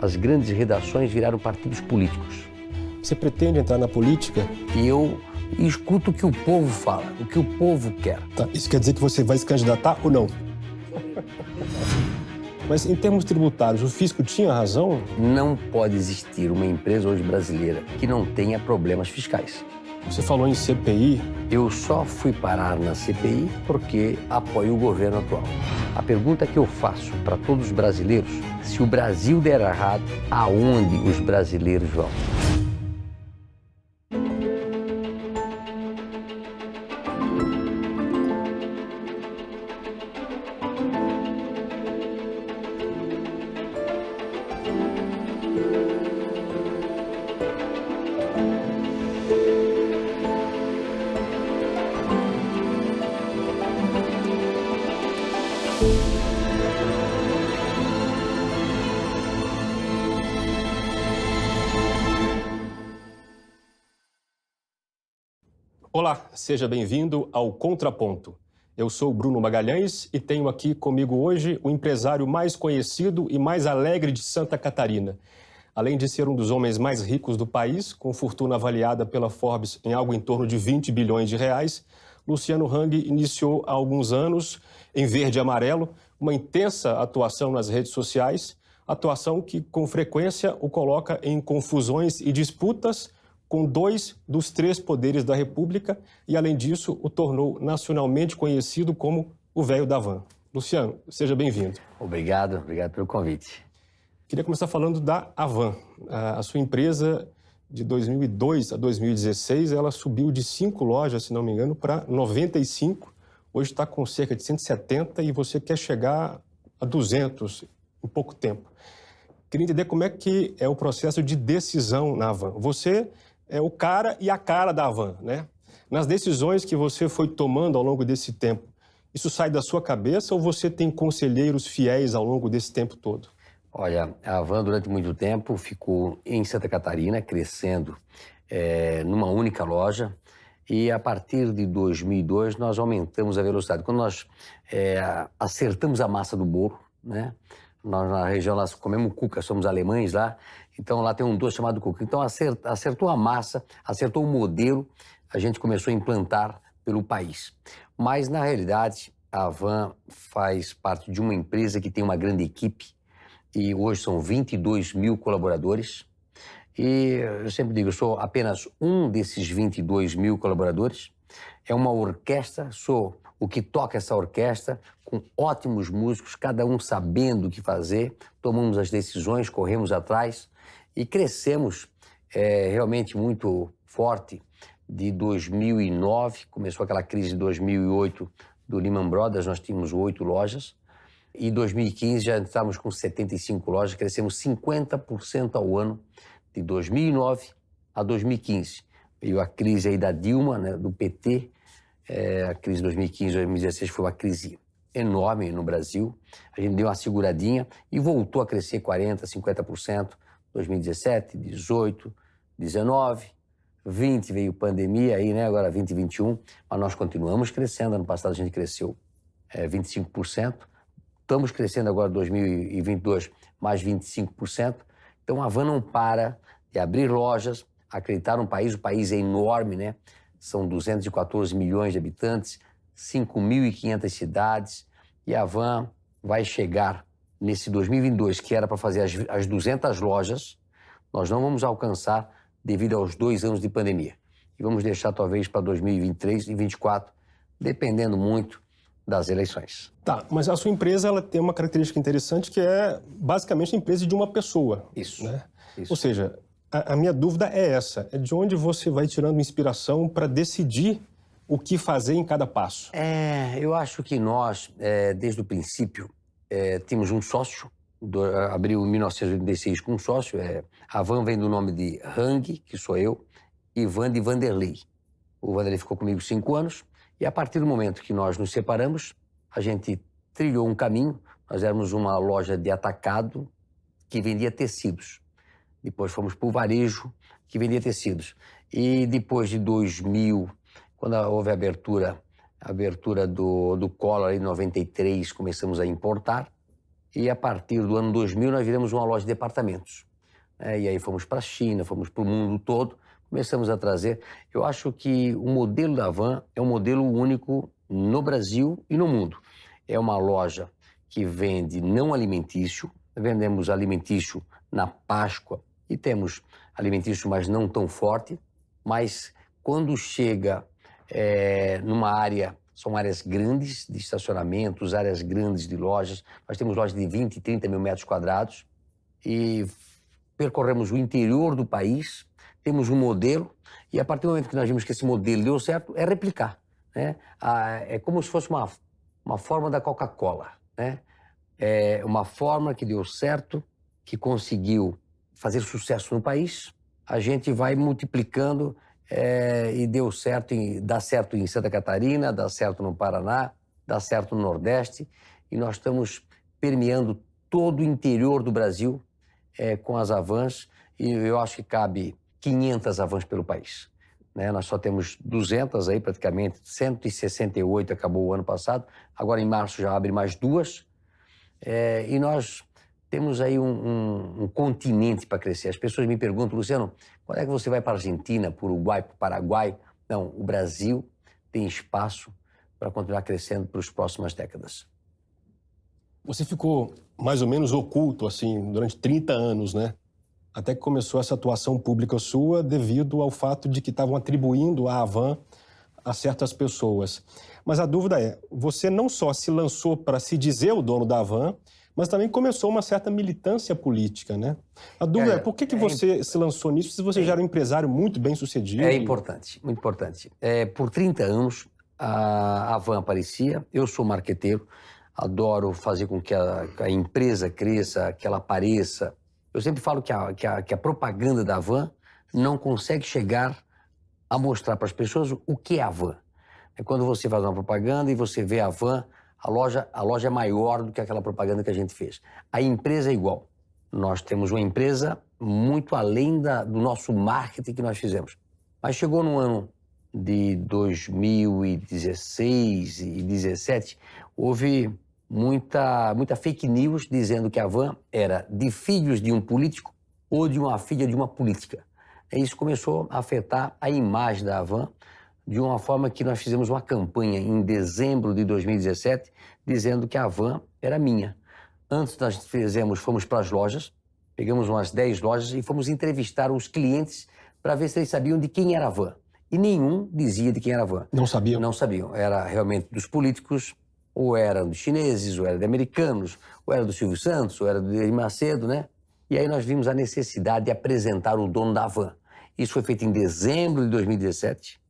As grandes redações viraram partidos políticos. Você pretende entrar na política? E eu escuto o que o povo fala, o que o povo quer. Tá, isso quer dizer que você vai se candidatar ou não? Mas em termos tributários, o fisco tinha razão? Não pode existir uma empresa hoje brasileira que não tenha problemas fiscais. Você falou em CPI. Eu só fui parar na CPI porque apoio o governo atual. A pergunta que eu faço para todos os brasileiros, se o Brasil der errado, aonde os brasileiros vão? Olá, seja bem-vindo ao Contraponto. Eu sou Bruno Magalhães e tenho aqui comigo hoje o empresário mais conhecido e mais alegre de Santa Catarina. Além de ser um dos homens mais ricos do país, com fortuna avaliada pela Forbes em algo em torno de 20 bilhões de reais, Luciano Hang iniciou há alguns anos, em verde e amarelo, uma intensa atuação nas redes sociais, atuação que com frequência o coloca em confusões e disputas com 2 dos 3 poderes da República e, além disso, o tornou nacionalmente conhecido como o Velho da Van. Luciano, seja bem-vindo. Obrigado pelo convite. Queria começar falando da Havan. A sua empresa, de 2002 a 2016, ela subiu de 5 lojas, se não me engano, para 95. Hoje está com cerca de 170 e você quer chegar a 200 em pouco tempo. Queria entender como é que é o processo de decisão na Havan. Você é o cara e a cara da Havan, né? Nas decisões que você foi tomando ao longo desse tempo, isso sai da sua cabeça ou você tem conselheiros fiéis ao longo desse tempo todo? Olha, a Havan durante muito tempo ficou em Santa Catarina, crescendo numa única loja. E a partir de 2002 nós aumentamos a velocidade. Quando nós acertamos a massa do bolo, né? Nós na região nós comemos cuca, somos alemães lá, então lá tem um doce chamado cuca. Então acertou a massa, acertou o modelo, a gente começou a implantar pelo país. Mas na realidade a Havan faz parte de uma empresa que tem uma grande equipe e hoje são 22 mil colaboradores. E eu sempre digo, eu sou apenas um desses 22 mil colaboradores. É uma orquestra, sou o que toca essa orquestra, com ótimos músicos, cada um sabendo o que fazer, tomamos as decisões, corremos atrás e crescemos realmente muito forte. De 2009, começou aquela crise de 2008 do Lehman Brothers, nós tínhamos 8 lojas, e em 2015 já estávamos com 75 lojas, crescemos 50% ao ano, de 2009 a 2015. Veio a crise aí da Dilma, né, do PT, a crise de 2015, 2016 foi uma crise enorme no Brasil. A gente deu uma seguradinha e voltou a crescer 40%, 50%. 2017, 18, 19, 20 veio pandemia aí, né? Agora 2021, mas nós continuamos crescendo. Ano passado a gente cresceu 25%. Estamos crescendo agora 2022 mais 25%. Então a Havan não para de abrir lojas, acreditar no país. O país é enorme, né? São 214 milhões de habitantes, 5.500 cidades, e a Havan vai chegar nesse 2022, que era para fazer as 200 lojas, nós não vamos alcançar devido aos 2 anos de pandemia. E vamos deixar talvez para 2023 e 2024, dependendo muito das eleições. Tá, mas a sua empresa ela tem uma característica interessante que é basicamente a empresa de uma pessoa. Isso. Né? Isso. Ou seja, a minha dúvida é essa, é de onde você vai tirando inspiração para decidir o que fazer em cada passo? Eu acho que nós, desde o princípio, temos um sócio, abriu em 1986 com um sócio, a Havan vem do nome de Hang, que sou eu, e Van de Vanderlei. O Vanderlei ficou comigo 5 anos, e a partir do momento que nós nos separamos, a gente trilhou um caminho. Nós éramos uma loja de atacado que vendia tecidos. Depois fomos para o varejo, que vendia tecidos. E depois de 2000, quando houve a abertura do Collor, em 93, começamos a importar. e a partir do ano 2000 nós viramos uma loja de departamentos. E aí fomos para a China, fomos para o mundo todo, começamos a trazer. Eu acho que o modelo da Havan é um modelo único no Brasil e no mundo. É uma loja que vende não alimentício, vendemos alimentício na Páscoa e temos alimentício, mas não tão forte, mas quando chega numa área, são áreas grandes de estacionamentos, áreas grandes de lojas, nós temos lojas de 20, 30 mil metros quadrados e percorremos o interior do país, temos um modelo e a partir do momento que nós vimos que esse modelo deu certo, é replicar, né? É como se fosse uma forma da Coca-Cola, né? É uma forma que deu certo, que conseguiu fazer sucesso no país, a gente vai multiplicando e deu certo, dá certo em Santa Catarina, dá certo no Paraná, dá certo no Nordeste e nós estamos permeando todo o interior do Brasil com as Havans e eu acho que cabe 500 Havans pelo país. Né? Nós só temos 200 aí praticamente, 168 acabou o ano passado, agora em março já abre mais 2 e nós temos aí um continente para crescer. As pessoas me perguntam, Luciano, quando é que você vai para a Argentina, para o Uruguai, para o Paraguai? Não, o Brasil tem espaço para continuar crescendo para as próximas décadas. Você ficou mais ou menos oculto, assim, durante 30 anos, né? Até que começou essa atuação pública sua devido ao fato de que estavam atribuindo a Havan a certas pessoas. Mas a dúvida é, você não só se lançou para se dizer o dono da Havan, mas também começou uma certa militância política, né? A dúvida é por que você se lançou nisso se você já era um empresário muito bem sucedido? É importante, muito importante. Por 30 anos, a Havan aparecia, eu sou marqueteiro, adoro fazer com que a empresa cresça, que ela apareça. Eu sempre falo que a propaganda da Havan não consegue chegar a mostrar para as pessoas o que é a Havan. É quando você faz uma propaganda e você vê a Havan, a loja é maior do que aquela propaganda que a gente fez. A empresa é igual. Nós temos uma empresa muito além do nosso marketing que nós fizemos. Mas chegou no ano de 2016 e 2017, houve muita fake news dizendo que a Havan era de filhos de um político ou de uma filha de uma política. E isso começou a afetar a imagem da Havan de uma forma que nós fizemos uma campanha em dezembro de 2017 dizendo que a Havan era minha. Antes nós fomos para as lojas, pegamos umas 10 lojas e fomos entrevistar os clientes para ver se eles sabiam de quem era a Havan. E nenhum dizia de quem era a Havan. Não sabiam? Não sabiam. Era realmente dos políticos, ou era dos chineses, ou era de americanos, ou era do Silvio Santos, ou era do Edir Macedo, né? E aí nós vimos a necessidade de apresentar o dono da Havan. Isso foi feito em dezembro de 2017.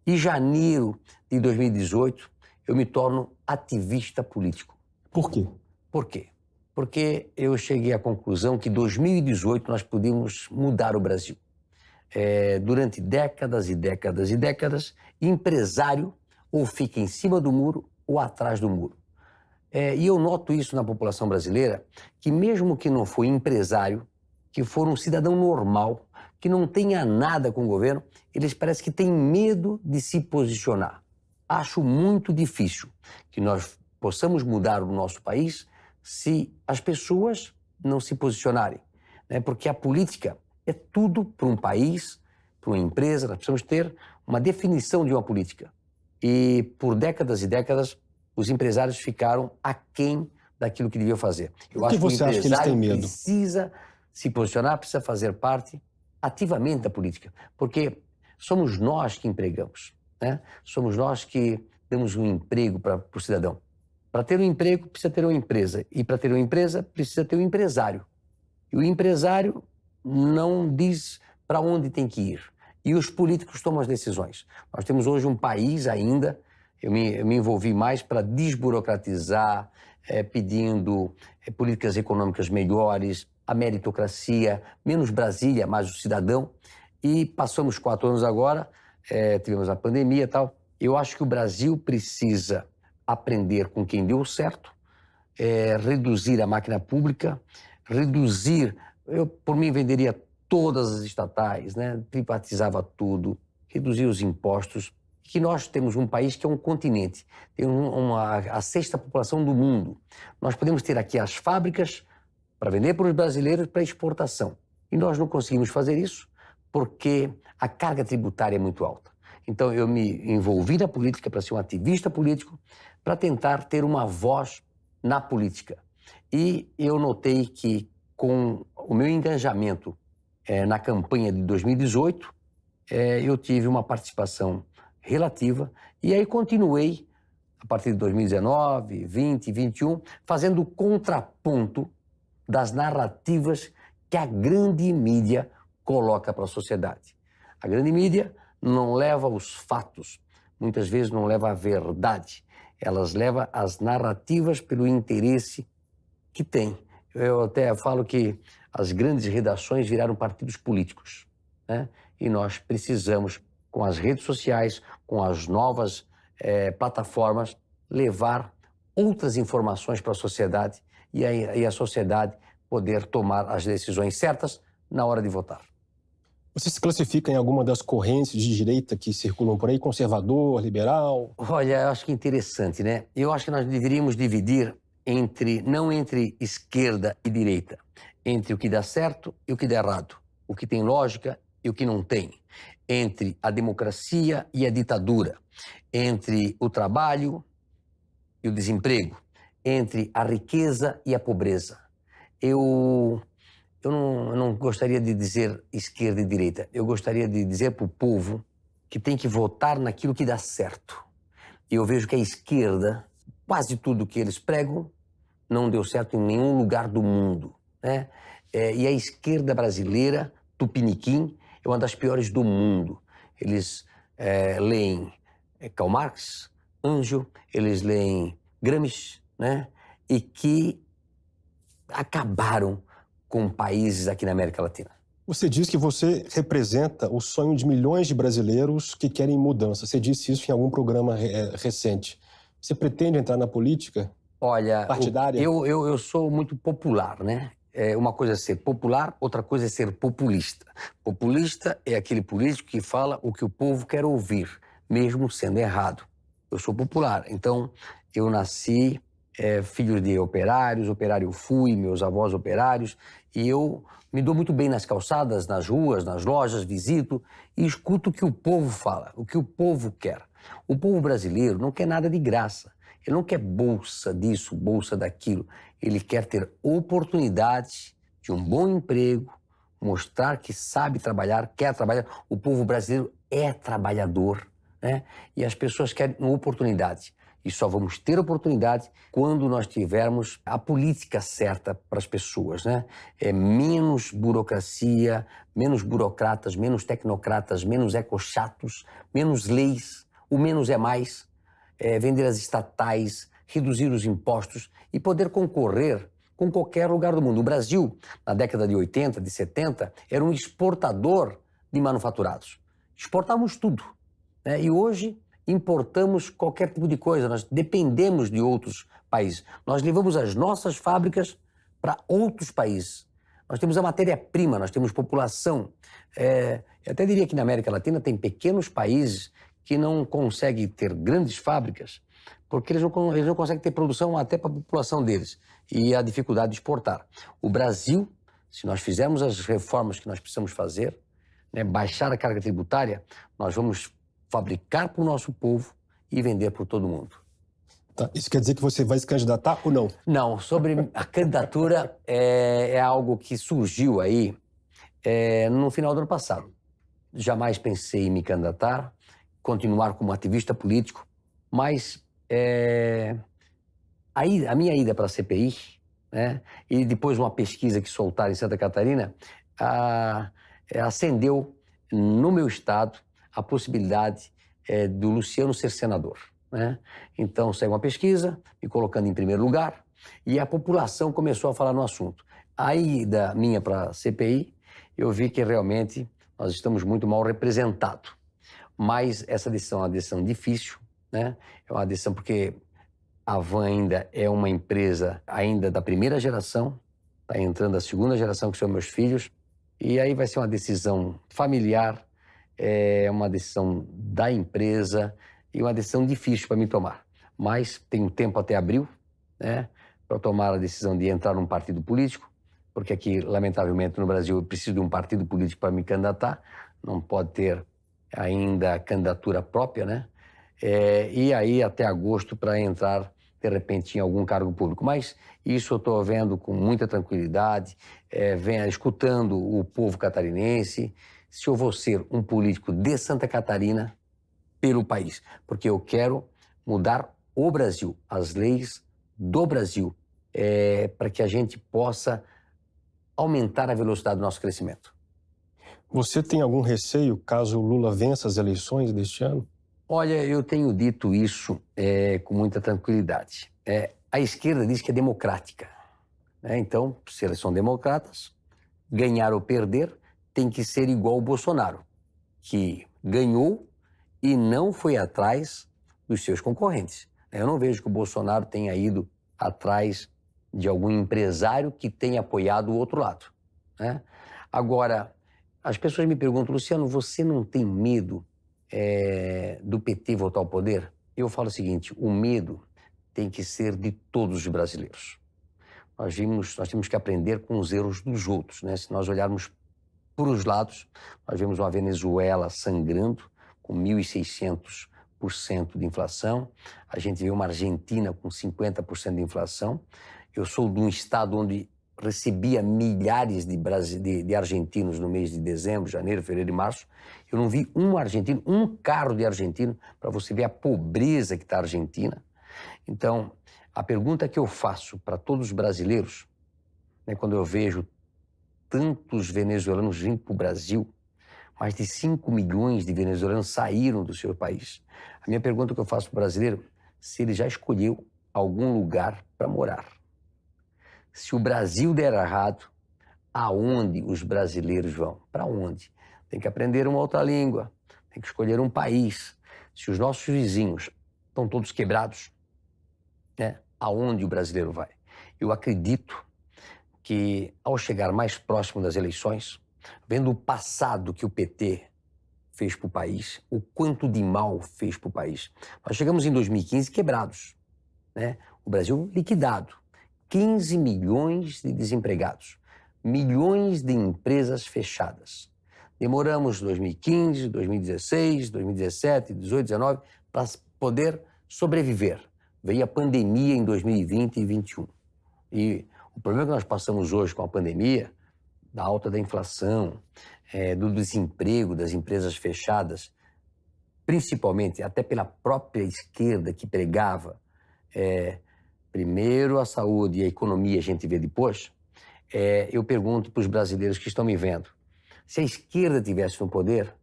Em janeiro de 2018, eu me torno ativista político. Por quê? Por quê? Porque eu cheguei à conclusão que em 2018 nós podíamos mudar o Brasil. Durante décadas e décadas e décadas, empresário ou fica em cima do muro ou atrás do muro. E eu noto isso na população brasileira, que mesmo que não for empresário, que for um cidadão normal, que não tenha nada com o governo, eles parecem que têm medo de se posicionar. Acho muito difícil que nós possamos mudar o nosso país se as pessoas não se posicionarem, né? Porque a política é tudo para um país, para uma empresa, nós precisamos ter uma definição de uma política. E por décadas e décadas, os empresários ficaram aquém daquilo que deviam fazer. Eu acho que você acha que eles têm medo? Precisa se posicionar, precisa fazer parte ativamente da política, porque somos nós que empregamos, né? Somos nós que damos um emprego para o cidadão. Para ter um emprego, precisa ter uma empresa, e para ter uma empresa, precisa ter um empresário. E o empresário não diz para onde tem que ir, e os políticos tomam as decisões. Nós temos hoje um país ainda, eu me envolvi mais para desburocratizar, pedindo políticas econômicas melhores, a meritocracia, menos Brasília, mais o cidadão. E passamos 4 anos agora, tivemos a pandemia e tal. Eu acho que o Brasil precisa aprender com quem deu certo, reduzir a máquina pública, eu por mim venderia todas as estatais, né? Privatizava tudo, reduzia os impostos que nós temos um país que é um continente, tem a sexta população do mundo. Nós podemos ter aqui as fábricas para vender para os brasileiros para exportação. E nós não conseguimos fazer isso porque a carga tributária é muito alta. Então eu me envolvi na política para ser um ativista político, para tentar ter uma voz na política. E eu notei que com o meu engajamento na campanha de 2018, eu tive uma participação relativa e aí continuei a partir de 2019, 20, 21, fazendo o contraponto das narrativas que a grande mídia coloca para a sociedade. A grande mídia não leva os fatos, muitas vezes não leva a verdade, elas levam as narrativas pelo interesse que tem. Eu até falo que as grandes redações viraram partidos políticos, né? E nós precisamos, com as redes sociais, com as novas plataformas, levar outras informações para a sociedade e a sociedade poder tomar as decisões certas na hora de votar. Você se classifica em alguma das correntes de direita que circulam por aí? Conservador, liberal? Olha, eu acho que é interessante, né? Eu acho que nós deveríamos dividir não entre esquerda e direita, entre o que dá certo e o que dá errado, o que tem lógica e o que não tem, entre a democracia e a ditadura, entre o trabalho e o desemprego, entre a riqueza e a pobreza. Eu não gostaria de dizer esquerda e direita, eu gostaria de dizer para o povo que tem que votar naquilo que dá certo. E eu vejo que a esquerda, quase tudo que eles pregam, não deu certo em nenhum lugar do mundo, né? E a esquerda brasileira, tupiniquim, é uma das piores do mundo. Eles leem Karl Marx, Angel, eles leem Gramsci, né? E que acabaram com países aqui na América Latina. Você diz que você representa o sonho de milhões de brasileiros que querem mudança. Você disse isso em algum programa recente. Você pretende entrar na política? Olha, partidária? Eu sou muito popular, né? Uma coisa é ser popular, outra coisa é ser populista. Populista é aquele político que fala o que o povo quer ouvir, mesmo sendo errado. Eu sou popular, então eu nasci filho de operários, operário fui, meus avós operários, e eu me dou muito bem nas calçadas, nas ruas, nas lojas, visito e escuto o que o povo fala, o que o povo quer. O povo brasileiro não quer nada de graça. Ele não quer bolsa disso, bolsa daquilo. Ele quer ter oportunidade de um bom emprego, mostrar que sabe trabalhar, quer trabalhar. O povo brasileiro é trabalhador, né? E as pessoas querem uma oportunidade. E só vamos ter oportunidade quando nós tivermos a política certa para as pessoas, né? Menos burocracia, menos burocratas, menos tecnocratas, menos ecochatos, menos leis. O menos é mais. Vender as estatais, reduzir os impostos e poder concorrer com qualquer lugar do mundo. O Brasil, na década de 80, de 70, era um exportador de manufaturados. Exportávamos tudo, né? E hoje importamos qualquer tipo de coisa, nós dependemos de outros países. Nós levamos as nossas fábricas para outros países. Nós temos a matéria-prima, nós temos população. Eu até diria que na América Latina tem pequenos países que não conseguem ter grandes fábricas porque eles não conseguem ter produção até para a população deles e a dificuldade de exportar. O Brasil, se nós fizermos as reformas que nós precisamos fazer, né, baixar a carga tributária, nós vamos fabricar para o nosso povo e vender para todo mundo. Tá. Isso quer dizer que você vai se candidatar ou não? Não, sobre a candidatura é algo que surgiu aí no final do ano passado. Jamais pensei em me candidatar, continuar como ativista político, mas a minha ida para a CPI, né, e depois uma pesquisa que soltaram em Santa Catarina, acendeu no meu estado a possibilidade do Luciano ser senador, né? Então saiu uma pesquisa, me colocando em primeiro lugar, e a população começou a falar no assunto. A ida minha para a CPI, eu vi que realmente nós estamos muito mal representados. Mas essa decisão é uma decisão difícil, né? É uma decisão porque a Van ainda é uma empresa ainda da primeira geração, está entrando a segunda geração, que são meus filhos, e aí vai ser uma decisão familiar, é uma decisão da empresa e uma decisão difícil para mim tomar. Mas tenho tempo até abril, né, para tomar a decisão de entrar num partido político, porque aqui, lamentavelmente, no Brasil, eu preciso de um partido político para me candidatar, não pode ter ainda candidatura própria, né? E aí até agosto para entrar, de repente, em algum cargo público. Mas isso eu estou vendo com muita tranquilidade, escutando o povo catarinense, se eu vou ser um político de Santa Catarina pelo país, porque eu quero mudar o Brasil, as leis do Brasil, para que a gente possa aumentar a velocidade do nosso crescimento. Você tem algum receio caso o Lula vença as eleições deste ano? Olha, eu tenho dito isso com muita tranquilidade. A esquerda diz que é democrática, né? Então, se eles são democratas, ganhar ou perder tem que ser igual o Bolsonaro, que ganhou e não foi atrás dos seus concorrentes. Eu não vejo que o Bolsonaro tenha ido atrás de algum empresário que tenha apoiado o outro lado, né? Agora, as pessoas me perguntam, Luciano, você não tem medo do PT voltar ao poder? Eu falo o seguinte, o medo tem que ser de todos os brasileiros. Nós temos que aprender com os erros dos outros, né? Se nós olharmos para os lados, nós vemos uma Venezuela sangrando, com 1.600% de inflação. A gente vê uma Argentina com 50% de inflação. Eu sou de um estado onde recebia milhares de argentinos no mês de dezembro, janeiro, fevereiro e março. Eu não vi um argentino, um carro de argentino, para você ver a pobreza que está a Argentina. Então, a pergunta que eu faço para todos os brasileiros, né, quando eu vejo tantos venezuelanos vindo para o Brasil, mais de 5 milhões de venezuelanos saíram do seu país. A minha pergunta que eu faço para o brasileiro, se ele já escolheu algum lugar para morar. Se o Brasil der errado, aonde os brasileiros vão? Para onde? Tem que aprender uma outra língua, tem que escolher um país. Se os nossos vizinhos estão todos quebrados, né, aonde o brasileiro vai? Eu acredito que, ao chegar mais próximo das eleições, vendo o passado que o PT fez para o país, o quanto de mal fez para o país. Nós chegamos em 2015 quebrados, né? O Brasil liquidado, 15 milhões de desempregados, milhões de empresas fechadas. Demoramos 2015, 2016, 2017, 2018, 2019 para poder sobreviver. Veio a pandemia em 2020 e 2021. E o problema que nós passamos hoje com a pandemia, da alta da inflação, do desemprego, das empresas fechadas, principalmente até pela própria esquerda que pregava primeiro a saúde e a economia a gente vê depois, eu pergunto para os brasileiros que estão me vendo, se a esquerda tivesse no poder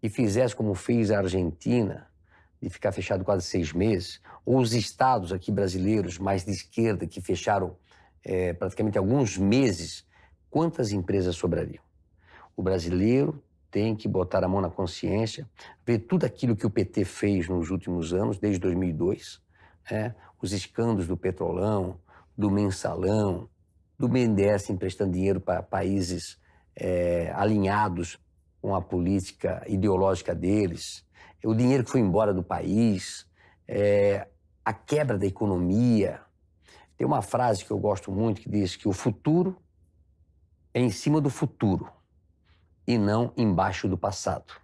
e fizesse como fez a Argentina, de ficar fechado quase 6 meses, ou os estados aqui brasileiros mais de esquerda que fecharam praticamente alguns meses, quantas empresas sobrariam? O brasileiro tem que botar a mão na consciência, ver tudo aquilo que o PT fez nos últimos anos, desde 2002, os escândalos do Petrolão, do Mensalão, do BNDES emprestando dinheiro para países alinhados com a política ideológica deles, o dinheiro que foi embora do país, a quebra da economia. Tem uma frase que eu gosto muito que diz que o futuro é em cima do futuro e não embaixo do passado.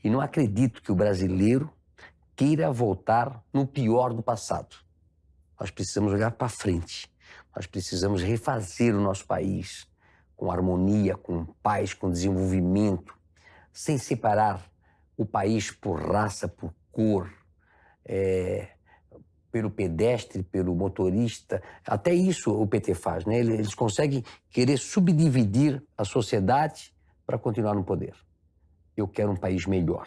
E não acredito que o brasileiro queira voltar no pior do passado. Nós precisamos olhar para frente. Nós precisamos refazer o nosso país com harmonia, com paz, com desenvolvimento, sem separar o país por raça, por cor, pelo pedestre, pelo motorista. Até isso o PT faz, né? Eles conseguem querer subdividir a sociedade para continuar no poder. Eu quero um país melhor.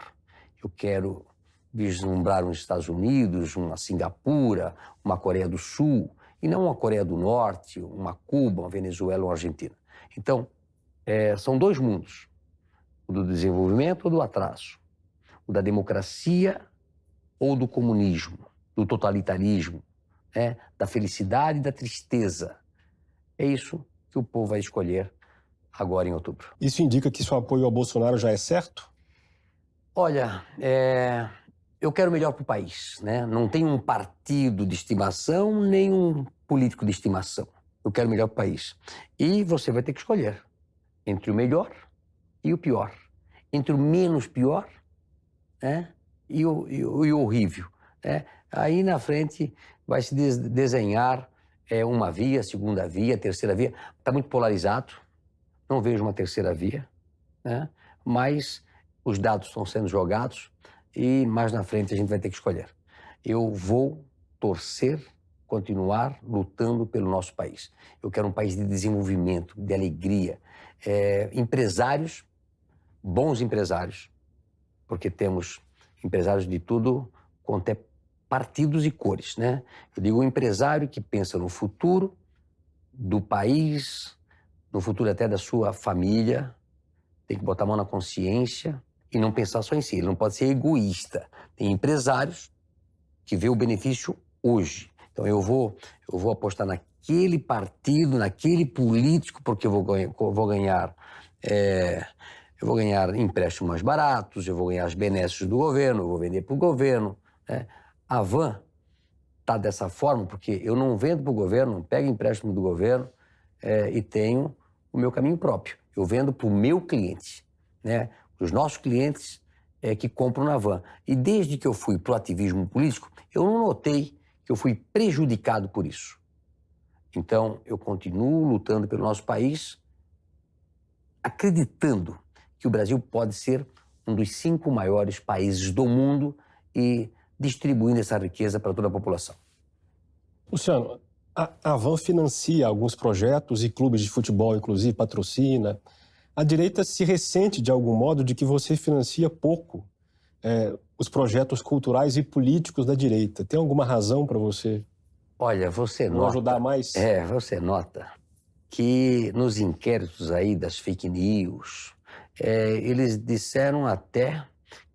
Eu quero vislumbrar uns Estados Unidos, uma Singapura, uma Coreia do Sul, e não uma Coreia do Norte, uma Cuba, uma Venezuela ou uma Argentina. Então, são dois mundos, o do desenvolvimento ou do atraso, o da democracia ou do comunismo, do totalitarismo, da felicidade e da tristeza. É isso que o povo vai escolher agora em outubro. Isso indica que seu apoio ao Bolsonaro já é certo? Olha, eu quero o melhor para o país, né? Não tenho um partido de estimação, nem um político de estimação. Eu quero o melhor para o país. E você vai ter que escolher entre o melhor e o pior. Entre o menos pior, né? E o horrível, né? Aí na frente vai se desenhar uma via, segunda via, terceira via. Está muito polarizado, não vejo uma terceira via, né? Mas os dados estão sendo jogados e mais na frente a gente vai ter que escolher. Eu vou torcer, continuar lutando pelo nosso país. Eu quero um país de desenvolvimento, de alegria. Empresários, bons empresários, porque temos empresários de tudo quanto é partidos e cores, né? Eu digo um empresário que pensa no futuro do país, no futuro até da sua família, tem que botar a mão na consciência e não pensar só em si. Ele não pode ser egoísta. Tem empresários que vê o benefício hoje. Então eu vou apostar naquele partido, naquele político, porque eu vou ganhar empréstimos mais baratos, eu vou ganhar as benesses do governo, eu vou vender para o governo, né? A Van está dessa forma porque eu não vendo para o governo, não pego empréstimo do governo e tenho o meu caminho próprio. Eu vendo para o meu cliente, né? Os nossos clientes que compram na Van. E desde que eu fui para o ativismo político, eu não notei que eu fui prejudicado por isso. Então, eu continuo lutando pelo nosso país, acreditando que o Brasil pode ser um dos 5 maiores países do mundo e distribuindo essa riqueza para toda a população. Luciano, a Van financia alguns projetos e clubes de futebol, inclusive, patrocina. A direita se ressente, de algum modo, de que você financia pouco os projetos culturais e políticos da direita. Tem alguma razão para você Olha, você não ajudar mais? Você nota que nos inquéritos aí das fake news, eles disseram até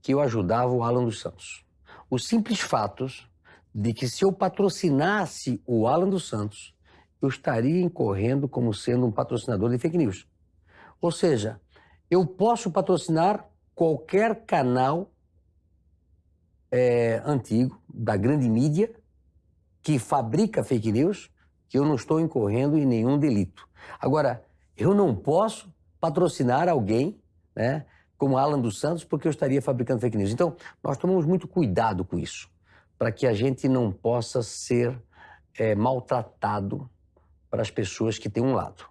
que eu ajudava o Alan dos Santos. Os simples fatos de que se eu patrocinasse o Alan dos Santos, eu estaria incorrendo como sendo um patrocinador de fake news. Ou seja, eu posso patrocinar qualquer canal antigo, da grande mídia, que fabrica fake news, que eu não estou incorrendo em nenhum delito. Agora, eu não posso patrocinar alguém, né, como Alan dos Santos, porque eu estaria fabricando fake news. Então, nós tomamos muito cuidado com isso, para que a gente não possa ser maltratado para as pessoas que têm um lado.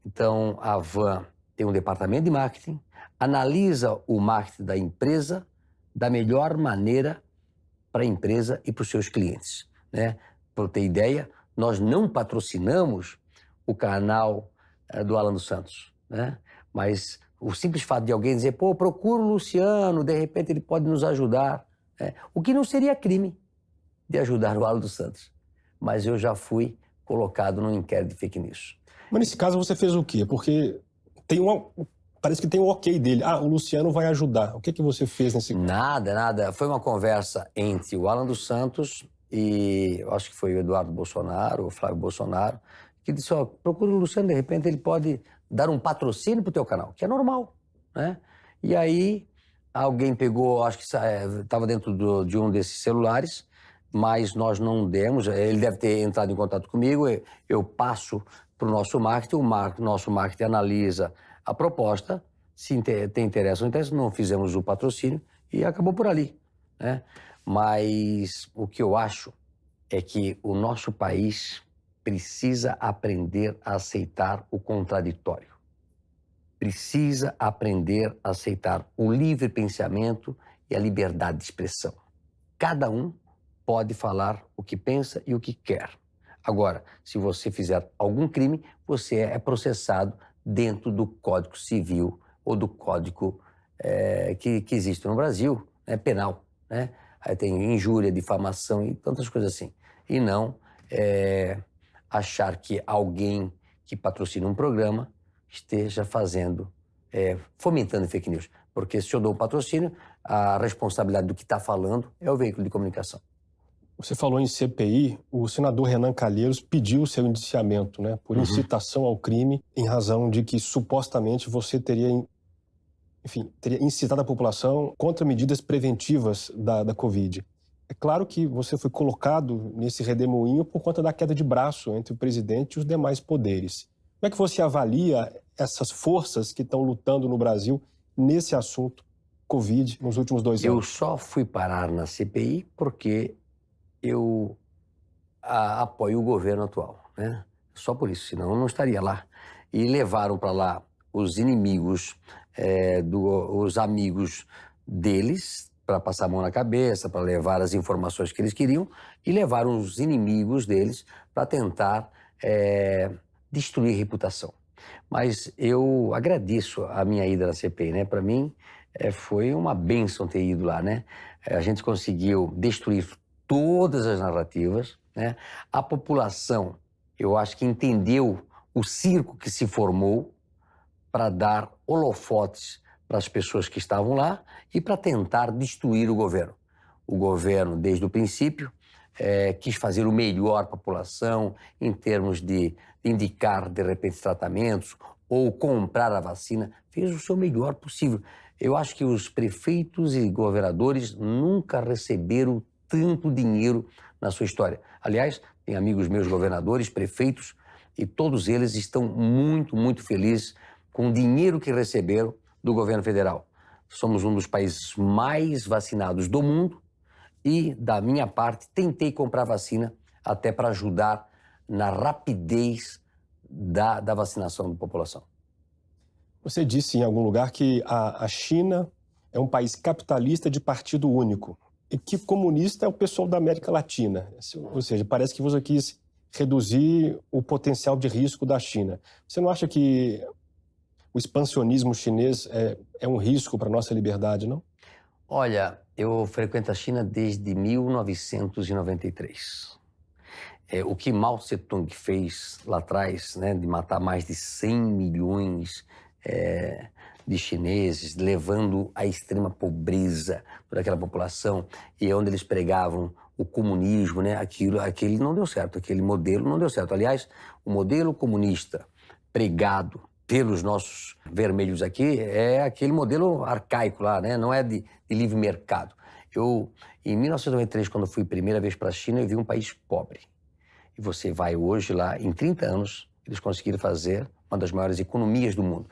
Então, a Van tem um departamento de marketing, analisa o marketing da empresa da melhor maneira para a empresa e para os seus clientes, né? Para ter ideia, nós não patrocinamos o canal do Alan dos Santos, né? Mas o simples fato de alguém dizer, pô, procura o Luciano, de repente ele pode nos ajudar, né? O que não seria crime de ajudar o Alan dos Santos. Mas eu já fui colocado num inquérito de fake news. Mas nesse caso você fez o quê? Porque parece que tem um ok dele. O Luciano vai ajudar. O que você fez nesse caso? Nada. Foi uma conversa entre o Alan dos Santos e eu acho que foi o Eduardo Bolsonaro, o Flávio Bolsonaro, que disse, procura o Luciano, de repente ele pode dar um patrocínio pro teu canal, que é normal, né? E aí alguém pegou, acho que estava dentro de um desses celulares, mas nós não demos, ele deve ter entrado em contato comigo, eu passo para o nosso marketing, nosso marketing analisa a proposta, se tem interesse ou não interesse, não fizemos o patrocínio e acabou por ali, né? Mas o que eu acho é que o nosso país precisa aprender a aceitar o contraditório. Precisa aprender a aceitar o livre pensamento e a liberdade de expressão. Cada um pode falar o que pensa e o que quer. Agora, se você fizer algum crime, você é processado dentro do Código Civil ou do Código que existe no Brasil, penal, né? Aí tem injúria, difamação e tantas coisas assim. E não achar que alguém que patrocina um programa esteja fomentando fake news. Porque se eu dou um patrocínio, a responsabilidade do que está falando é o veículo de comunicação. Você falou em CPI, o senador Renan Calheiros pediu o seu indiciamento, né, por incitação ao crime, em razão de que supostamente você teria enfim, teria incitado a população contra medidas preventivas da Covid. É claro que você foi colocado nesse redemoinho por conta da queda de braço entre o presidente e os demais poderes. Como é que você avalia essas forças que estão lutando no Brasil nesse assunto Covid nos últimos 2 Eu anos? só fui parar na CPI porque eu apoio o governo atual, né? Só por isso, senão eu não estaria lá. E levaram para lá os inimigos, os amigos deles, para passar a mão na cabeça, para levar as informações que eles queriam, e levaram os inimigos deles para tentar destruir a reputação. Mas eu agradeço a minha ida na CPI, né? Para mim, foi uma bênção ter ido lá, né? A gente conseguiu destruir todas as narrativas, né? A população, eu acho que entendeu o circo que se formou para dar holofotes para as pessoas que estavam lá e para tentar destruir o governo. O governo, desde o princípio, quis fazer o melhor para a população em termos de indicar, de repente, tratamentos ou comprar a vacina. Fez o seu melhor possível. Eu acho que os prefeitos e governadores nunca receberam tanto dinheiro na sua história. Aliás, tem amigos meus governadores, prefeitos, e todos eles estão muito, muito felizes com o dinheiro que receberam do governo federal. Somos um dos países mais vacinados do mundo e, da minha parte, tentei comprar vacina até para ajudar na rapidez da vacinação da população. Você disse em algum lugar que a China é um país capitalista de partido único e que comunista é o pessoal da América Latina. Ou seja, parece que você quis reduzir o potencial de risco da China. Você não acha que o expansionismo chinês é um risco para a nossa liberdade, não? Olha, eu frequento a China desde 1993. O que Mao Tse-tung fez lá atrás, né, de matar mais de 100 milhões de chineses, levando à extrema pobreza toda aquela população, e onde eles pregavam o comunismo, né, aquele não deu certo, aquele modelo não deu certo. Aliás, o modelo comunista pregado pelos nossos vermelhos aqui é aquele modelo arcaico lá, né, não é de livre mercado. Em 1993, quando fui a primeira vez para a China, eu vi um país pobre. E você vai hoje lá, em 30 anos, eles conseguiram fazer uma das maiores economias do mundo.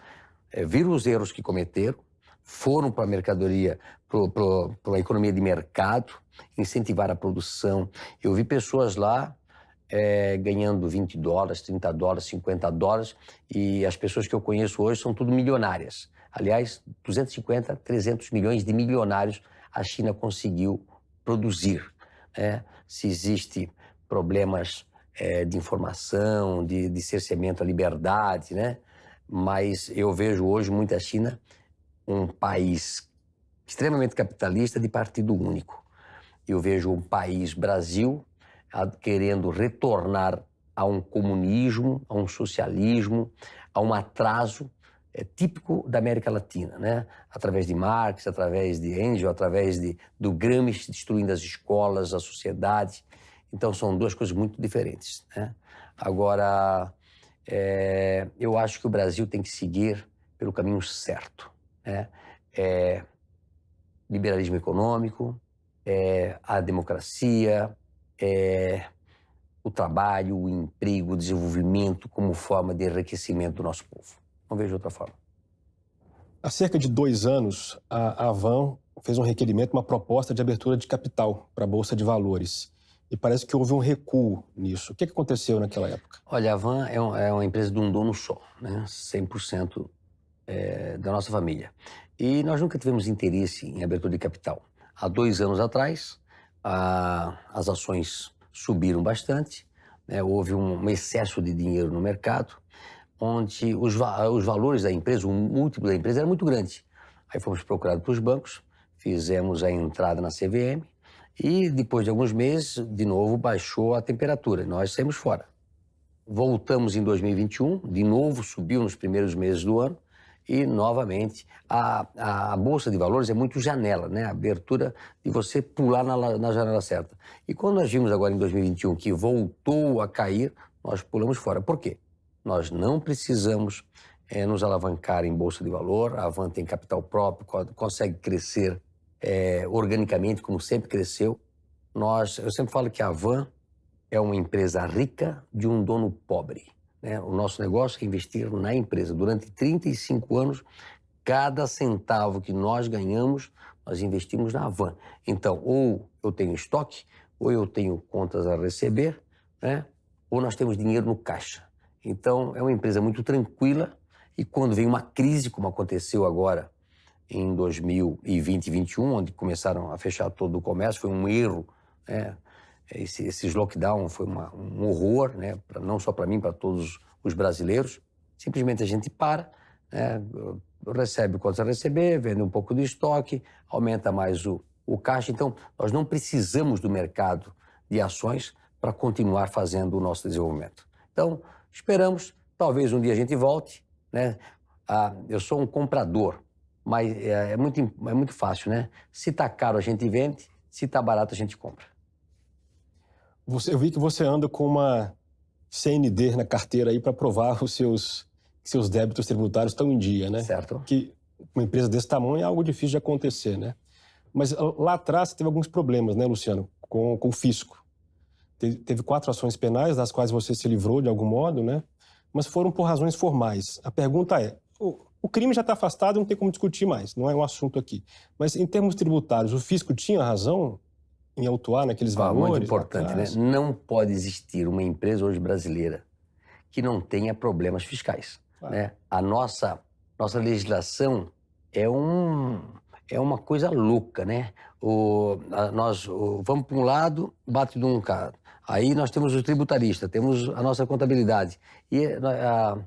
Viram os erros que cometeram, foram para a mercadoria, para a economia de mercado, incentivaram a produção. Eu vi pessoas lá ganhando $20, $30, $50, e as pessoas que eu conheço hoje são tudo milionárias. Aliás, 250, 300 milhões de milionários a China conseguiu produzir. Se existem problemas de informação, de cerceamento à liberdade, né? Mas eu vejo hoje muito a China um país extremamente capitalista de partido único. Eu vejo um país, Brasil, querendo retornar a um comunismo, a um socialismo, a um atraso típico da América Latina, né? Através de Marx, através de Engels, através do Gramsci destruindo as escolas, a sociedade. Então, são duas coisas muito diferentes, né? Agora, eu acho que o Brasil tem que seguir pelo caminho certo, né? Liberalismo econômico, a democracia, o trabalho, o emprego, o desenvolvimento como forma de enriquecimento do nosso povo. Não vejo outra forma. Há cerca de 2 anos, a Avan fez um requerimento, uma proposta de abertura de capital para a Bolsa de Valores. E parece que houve um recuo nisso. O que aconteceu naquela época? Olha, a Avan é uma empresa de um dono só, né? 100% da nossa família. E nós nunca tivemos interesse em abertura de capital. Há 2 anos atrás, as ações subiram bastante, né? Houve um excesso de dinheiro no mercado, onde os valores da empresa, o múltiplo da empresa era muito grande. Aí fomos procurados pelos bancos, fizemos a entrada na CVM, e depois de alguns meses, de novo, baixou a temperatura. Nós saímos fora. Voltamos em 2021, de novo subiu nos primeiros meses do ano, e novamente a Bolsa de Valores é muito janela, né? A abertura de você pular na janela certa. E quando nós vimos agora em 2021 que voltou a cair, nós pulamos fora. Por quê? Nós não precisamos nos alavancar em bolsa de valor. A Havan tem capital próprio, consegue crescer organicamente, como sempre cresceu. Eu sempre falo que a Havan é uma empresa rica de um dono pobre, né? O nosso negócio é investir na empresa. Durante 35 anos, cada centavo que nós ganhamos, nós investimos na Havan. Então, ou eu tenho estoque, ou eu tenho contas a receber, né? Ou nós temos dinheiro no caixa. Então, é uma empresa muito tranquila, e quando vem uma crise, como aconteceu agora em 2020 e 2021, onde começaram a fechar todo o comércio, foi um erro, né? Esses lockdown foi um horror, né? Não só para mim, para todos os brasileiros. Simplesmente a gente para, né? Recebe quanto a receber, vende um pouco de estoque, aumenta mais o caixa. Então, nós não precisamos do mercado de ações para continuar fazendo o nosso desenvolvimento. Então, esperamos, talvez um dia a gente volte, né? Eu sou um comprador, mas é muito fácil, né? Se está caro, a gente vende, se está barato, a gente compra. Eu vi que você anda com uma CND na carteira aí para provar que seus débitos tributários estão em dia, né? Certo. Que uma empresa desse tamanho é algo difícil de acontecer, né? Mas lá atrás você teve alguns problemas, né, Luciano, com o fisco. Teve 4 ações penais, das quais você se livrou de algum modo, né? Mas foram por razões formais. A pergunta é, o crime já está afastado, não tem como discutir mais, não é um assunto aqui. Mas em termos tributários, o fisco tinha razão em autuar naqueles valores? Muito importante, né? Não pode existir uma empresa hoje brasileira que não tenha problemas fiscais, né? A nossa legislação é uma coisa louca, né? Nós vamos para um lado, bate de um cara. Aí nós temos o tributarista, temos a nossa contabilidade. E a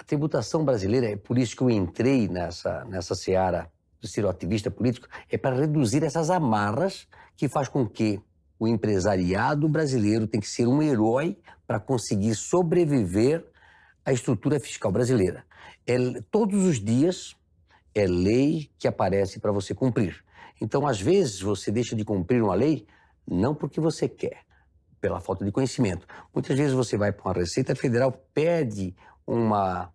tributação brasileira, é por isso que eu entrei nessa seara do ser ativista político, é para reduzir essas amarras que faz com que o empresariado brasileiro tem que ser um herói para conseguir sobreviver à estrutura fiscal brasileira. Todos os dias é lei que aparece para você cumprir. Então, às vezes, você deixa de cumprir uma lei não porque você quer, pela falta de conhecimento. Muitas vezes você vai para uma Receita Federal, pede uma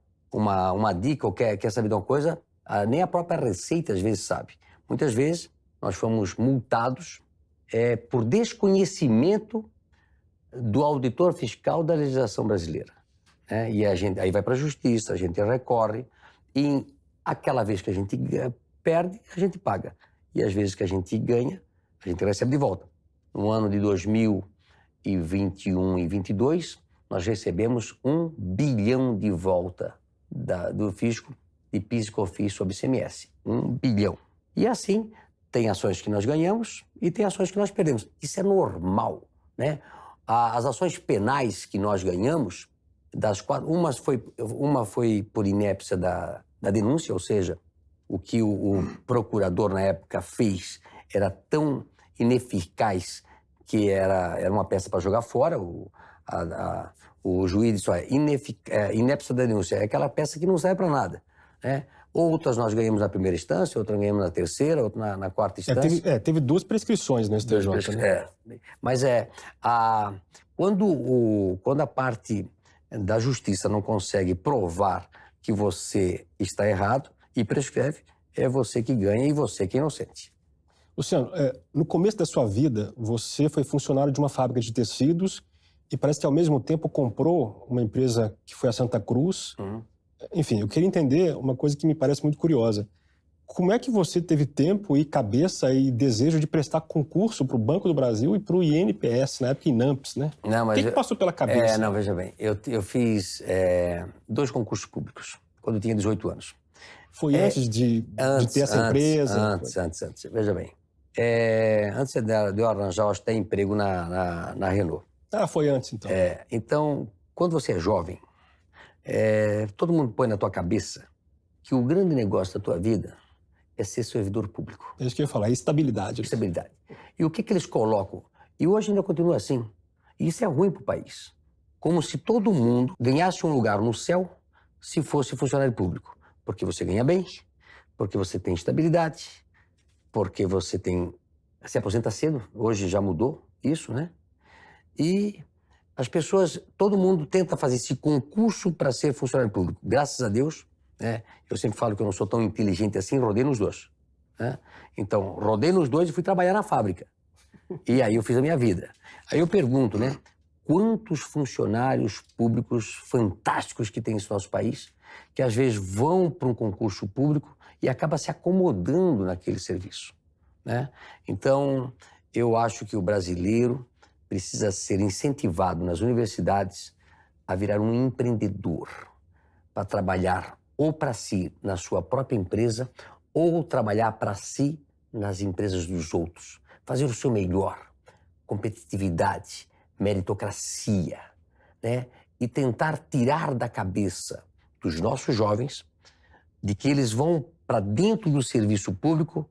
dica ou quer saber de uma coisa, nem a própria Receita às vezes sabe. Muitas vezes nós fomos multados por desconhecimento do auditor fiscal da legislação brasileira, né? E aí vai para a justiça, a gente recorre, e aquela vez que a gente perde, a gente paga. E às vezes que a gente ganha, a gente recebe de volta. No ano de 2021 e 2022, nós recebemos 1 bilhão de volta do fisco de PIS e COFINS sobre ICMS. 1 bilhão. E assim, tem ações que nós ganhamos e tem ações que nós perdemos. Isso é normal, né? As ações penais que nós ganhamos, das 4, uma foi por inépcia da denúncia, ou seja, o que o procurador na época fez era tão ineficaz que era uma peça para jogar fora. O juiz disse, inépcia da denúncia, é aquela peça que não serve para nada, né? Outras nós ganhamos na primeira instância, outras ganhamos na terceira, outra na quarta instância. Teve 2 prescrições no STJ, né? Mas quando a parte da justiça não consegue provar que você está errado e prescreve, é você que ganha e você que é inocente. Luciano, no começo da sua vida, você foi funcionário de uma fábrica de tecidos e parece que ao mesmo tempo comprou uma empresa que foi a Santa Cruz. Enfim, eu queria entender uma coisa que me parece muito curiosa. Como é que você teve tempo e cabeça e desejo de prestar concurso para o Banco do Brasil e para o INPS, na época INAMPS, né? O que passou pela cabeça? Veja bem, eu fiz 2 concursos públicos quando eu tinha 18 anos. Foi antes de ter essa empresa? Antes. Veja bem, antes de eu arranjar até emprego na Renault. Foi antes, então. Então, quando você é jovem, todo mundo põe na tua cabeça que o grande negócio da tua vida é ser servidor público. É isso que eu ia falar, estabilidade. Estabilidade. E o que eles colocam? E hoje ainda continua assim. E isso é ruim para o país. Como se todo mundo ganhasse um lugar no céu se fosse funcionário público. Porque você ganha bem, porque você tem estabilidade, porque você se aposenta cedo. Hoje já mudou isso, né? E as pessoas, todo mundo tenta fazer esse concurso para ser funcionário público. Graças a Deus, né? Eu sempre falo que eu não sou tão inteligente assim, rodei nos dois, né? Então, rodei nos dois e fui trabalhar na fábrica. E aí eu fiz a minha vida. Aí eu pergunto, né? Quantos funcionários públicos fantásticos que tem esse nosso país, que às vezes vão para um concurso público e acaba se acomodando naquele serviço, né? Então, eu acho que o brasileiro precisa ser incentivado nas universidades a virar um empreendedor, para trabalhar ou para si na sua própria empresa ou trabalhar para si nas empresas dos outros. Fazer o seu melhor, competitividade, meritocracia, né? E tentar tirar da cabeça dos nossos jovens de que eles vão para dentro do serviço público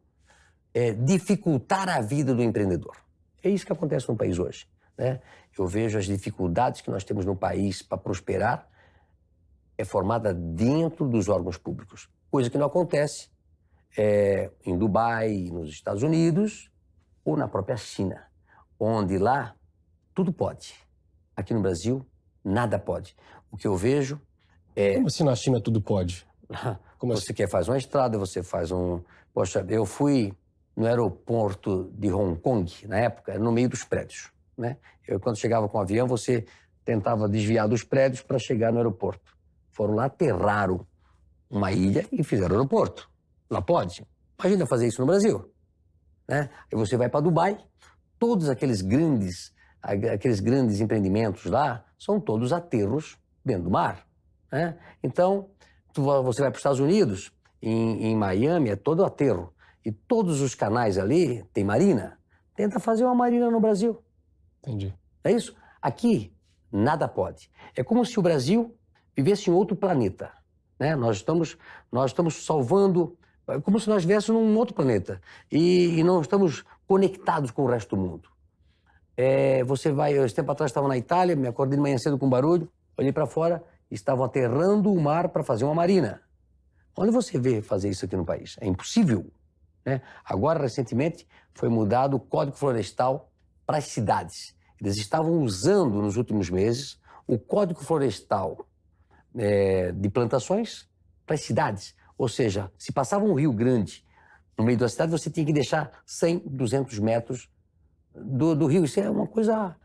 dificultar a vida do empreendedor. É isso que acontece no país hoje, né? Eu vejo as dificuldades que nós temos no país para prosperar é formada dentro dos órgãos públicos, coisa que não acontece em Dubai, nos Estados Unidos ou na própria China, onde lá tudo pode. Aqui no Brasil, nada pode. O que eu vejo Como assim na China tudo pode? Como você quer fazer uma estrada, você faz um... Poxa, eu fui no aeroporto de Hong Kong, na época, no meio dos prédios, né? Quando chegava com o avião, você tentava desviar dos prédios para chegar no aeroporto. Foram lá, aterraram uma ilha e fizeram aeroporto. Lá pode. Imagina fazer isso no Brasil, né? Aí você vai para Dubai, todos aqueles grandes empreendimentos lá são todos aterros dentro do mar, né? Então, você vai para os Estados Unidos, em Miami é todo aterro. E todos os canais ali tem marina. Tenta fazer uma marina no Brasil. Entendi. É isso? Aqui, nada pode. É como se o Brasil vivesse em outro planeta, né? Nós estamos salvando, como se nós estivéssemos num outro planeta. E não estamos conectados com o resto do mundo. Você vai... Esse tempo atrás estava na Itália, me acordei de manhã cedo com barulho, olhei para fora, estavam aterrando o mar para fazer uma marina. Onde você vê fazer isso aqui no país? É impossível, né? Agora, recentemente, foi mudado o Código Florestal para as cidades. Eles estavam usando, nos últimos meses, o Código Florestal de plantações para as cidades. Ou seja, se passava um rio grande no meio da cidade, você tinha que deixar 100, 200 metros do rio. Isso é uma coisa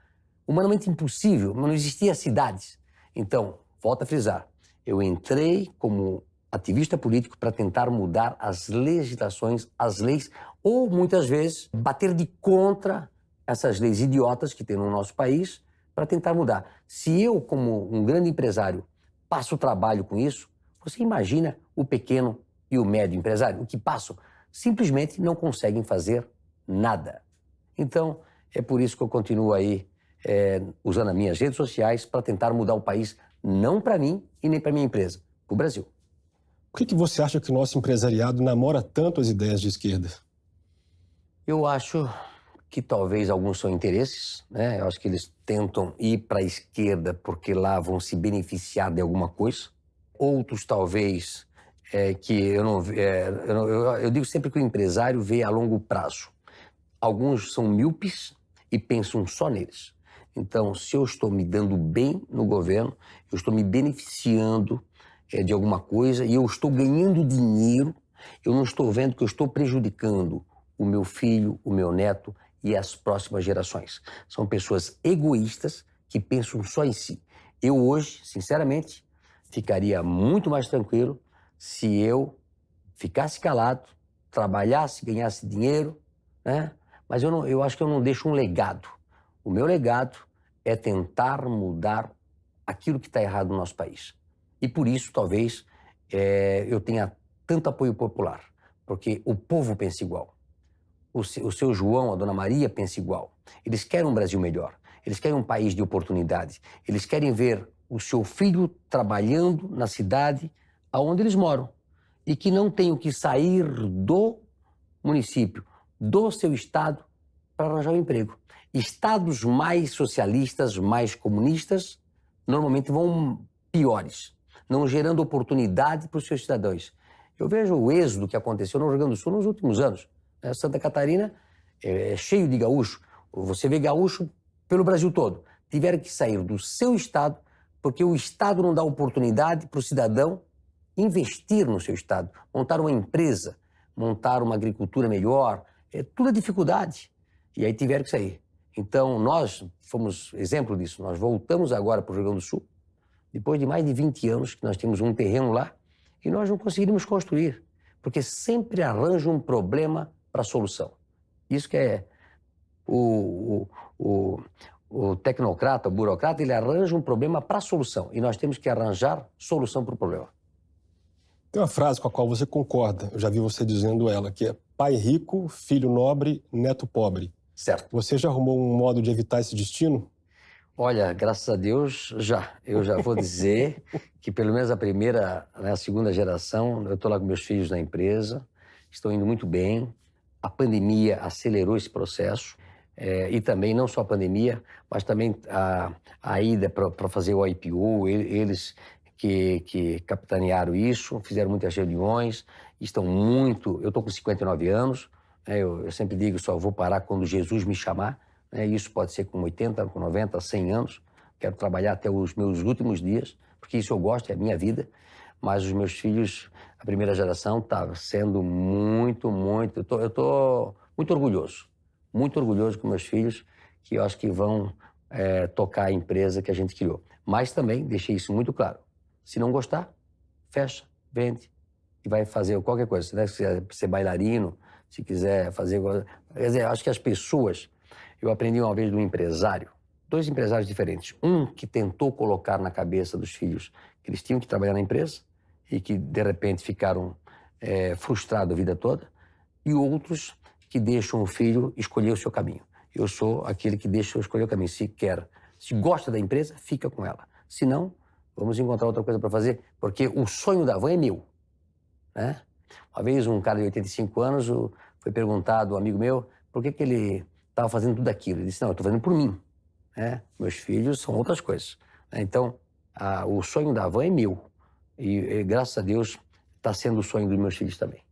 humanamente impossível, mas não existia cidades. Então, volto a frisar, eu entrei como ativista político para tentar mudar as legislações, as leis, ou muitas vezes bater de contra essas leis idiotas que tem no nosso país para tentar mudar. Se eu, como um grande empresário, passo trabalho com isso, você imagina o pequeno e o médio empresário, o que passam, simplesmente não conseguem fazer nada. Então, é por isso que eu continuo aí usando as minhas redes sociais para tentar mudar o país, não para mim e nem para minha empresa, para o Brasil. Por que você acha que o nosso empresariado namora tanto as ideias de esquerda? Eu acho que talvez alguns são interesses, né? Eu acho que eles tentam ir para a esquerda porque lá vão se beneficiar de alguma coisa. Outros talvez que eu digo sempre que o empresário vê a longo prazo. Alguns são míopes e pensam só neles. Então, se eu estou me dando bem no governo, eu estou me beneficiando de alguma coisa e eu estou ganhando dinheiro, eu não estou vendo que eu estou prejudicando o meu filho, o meu neto e as próximas gerações. São pessoas egoístas que pensam só em si. Eu hoje, sinceramente, ficaria muito mais tranquilo se eu ficasse calado, trabalhasse, ganhasse dinheiro, né? Mas eu acho que eu não deixo um legado. O meu legado é tentar mudar aquilo que está errado no nosso país. E por isso, talvez, eu tenha tanto apoio popular, porque o povo pensa igual. O seu João, a Dona Maria pensa igual. Eles querem um Brasil melhor. Eles querem um país de oportunidades. Eles querem ver o seu filho trabalhando na cidade onde eles moram e que não tenham que sair do município, do seu estado, para arranjar um emprego. Estados mais socialistas, mais comunistas, normalmente vão piores, não gerando oportunidade para os seus cidadãos. Eu vejo o êxodo que aconteceu no Rio Grande do Sul nos últimos anos. Santa Catarina é cheio de gaúcho. Você vê gaúcho pelo Brasil todo. Tiveram que sair do seu estado porque o estado não dá oportunidade para o cidadão investir no seu estado, montar uma empresa, montar uma agricultura melhor, tudo é dificuldade. E aí tiveram que sair. Então, nós fomos exemplo disso. Nós voltamos agora para o Rio Grande do Sul, depois de mais de 20 anos que nós tínhamos um terreno lá, e nós não conseguiríamos construir, porque sempre arranja um problema para a solução. Isso que é o tecnocrata, o burocrata, ele arranja um problema para a solução, e nós temos que arranjar solução para o problema. Tem uma frase com a qual você concorda, eu já vi você dizendo ela, que é pai rico, filho nobre, neto pobre. Certo. Você já arrumou um modo de evitar esse destino? Olha, graças a Deus, já. Eu já vou dizer que pelo menos a primeira, né, a segunda geração, eu estou lá com meus filhos na empresa, estão indo muito bem. A pandemia acelerou esse processo, e também não só a pandemia, mas também a ida para fazer o IPO, eles que capitanearam isso, fizeram muitas reuniões, estão muito... Eu estou com 59 anos, né, eu sempre digo, só vou parar quando Jesus me chamar, né, isso pode ser com 80, com 90, 100 anos, quero trabalhar até os meus últimos dias, porque isso eu gosto, é a minha vida, mas os meus filhos, a primeira geração, está sendo muito... Eu estou muito orgulhoso com meus filhos, que eu acho que vão tocar a empresa que a gente criou. Mas também deixei isso muito claro. Se não gostar, fecha, vende e vai fazer qualquer coisa. Né? Se quiser ser bailarino, se quiser fazer... Quer dizer, acho que as pessoas... Eu aprendi uma vez de um empresário, 2 empresários diferentes. Um que tentou colocar na cabeça dos filhos que eles tinham que trabalhar na empresa e que, de repente, ficaram frustrados a vida toda. E outros que deixam o filho escolher o seu caminho. Eu sou aquele que deixa escolher o caminho. Se gosta da empresa, fica com ela. Se não, vamos encontrar outra coisa para fazer, porque o sonho da van é meu, né? Uma vez um cara de 85 anos foi perguntado, um amigo meu, por que ele estava fazendo tudo aquilo. Ele disse, não, eu estou fazendo por mim, né? Meus filhos são outras coisas, né? Então, o sonho da van é meu. E graças a Deus, está sendo o sonho dos meus filhos também.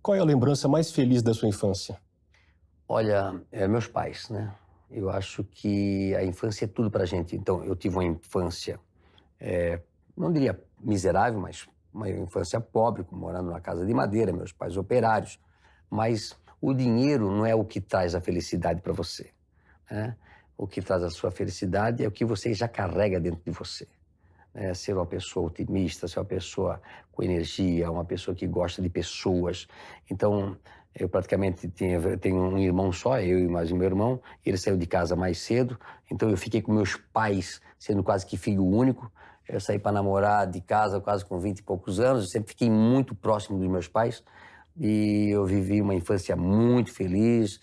Qual é a lembrança mais feliz da sua infância? Olha, meus pais, né? Eu acho que a infância é tudo pra gente. Então, eu tive uma infância, não diria miserável, mas uma infância pobre, morando numa casa de madeira, meus pais operários. Mas o dinheiro não é o que traz a felicidade para você, né? O que traz a sua felicidade é o que você já carrega dentro de você. Ser uma pessoa otimista, ser uma pessoa com energia, uma pessoa que gosta de pessoas. Então, eu praticamente tenho um irmão só, eu e mais o meu irmão. Ele saiu de casa mais cedo, então eu fiquei com meus pais, sendo quase que filho único. Eu saí para namorar de casa quase com 20 e poucos anos, eu sempre fiquei muito próximo dos meus pais. E eu vivi uma infância muito feliz,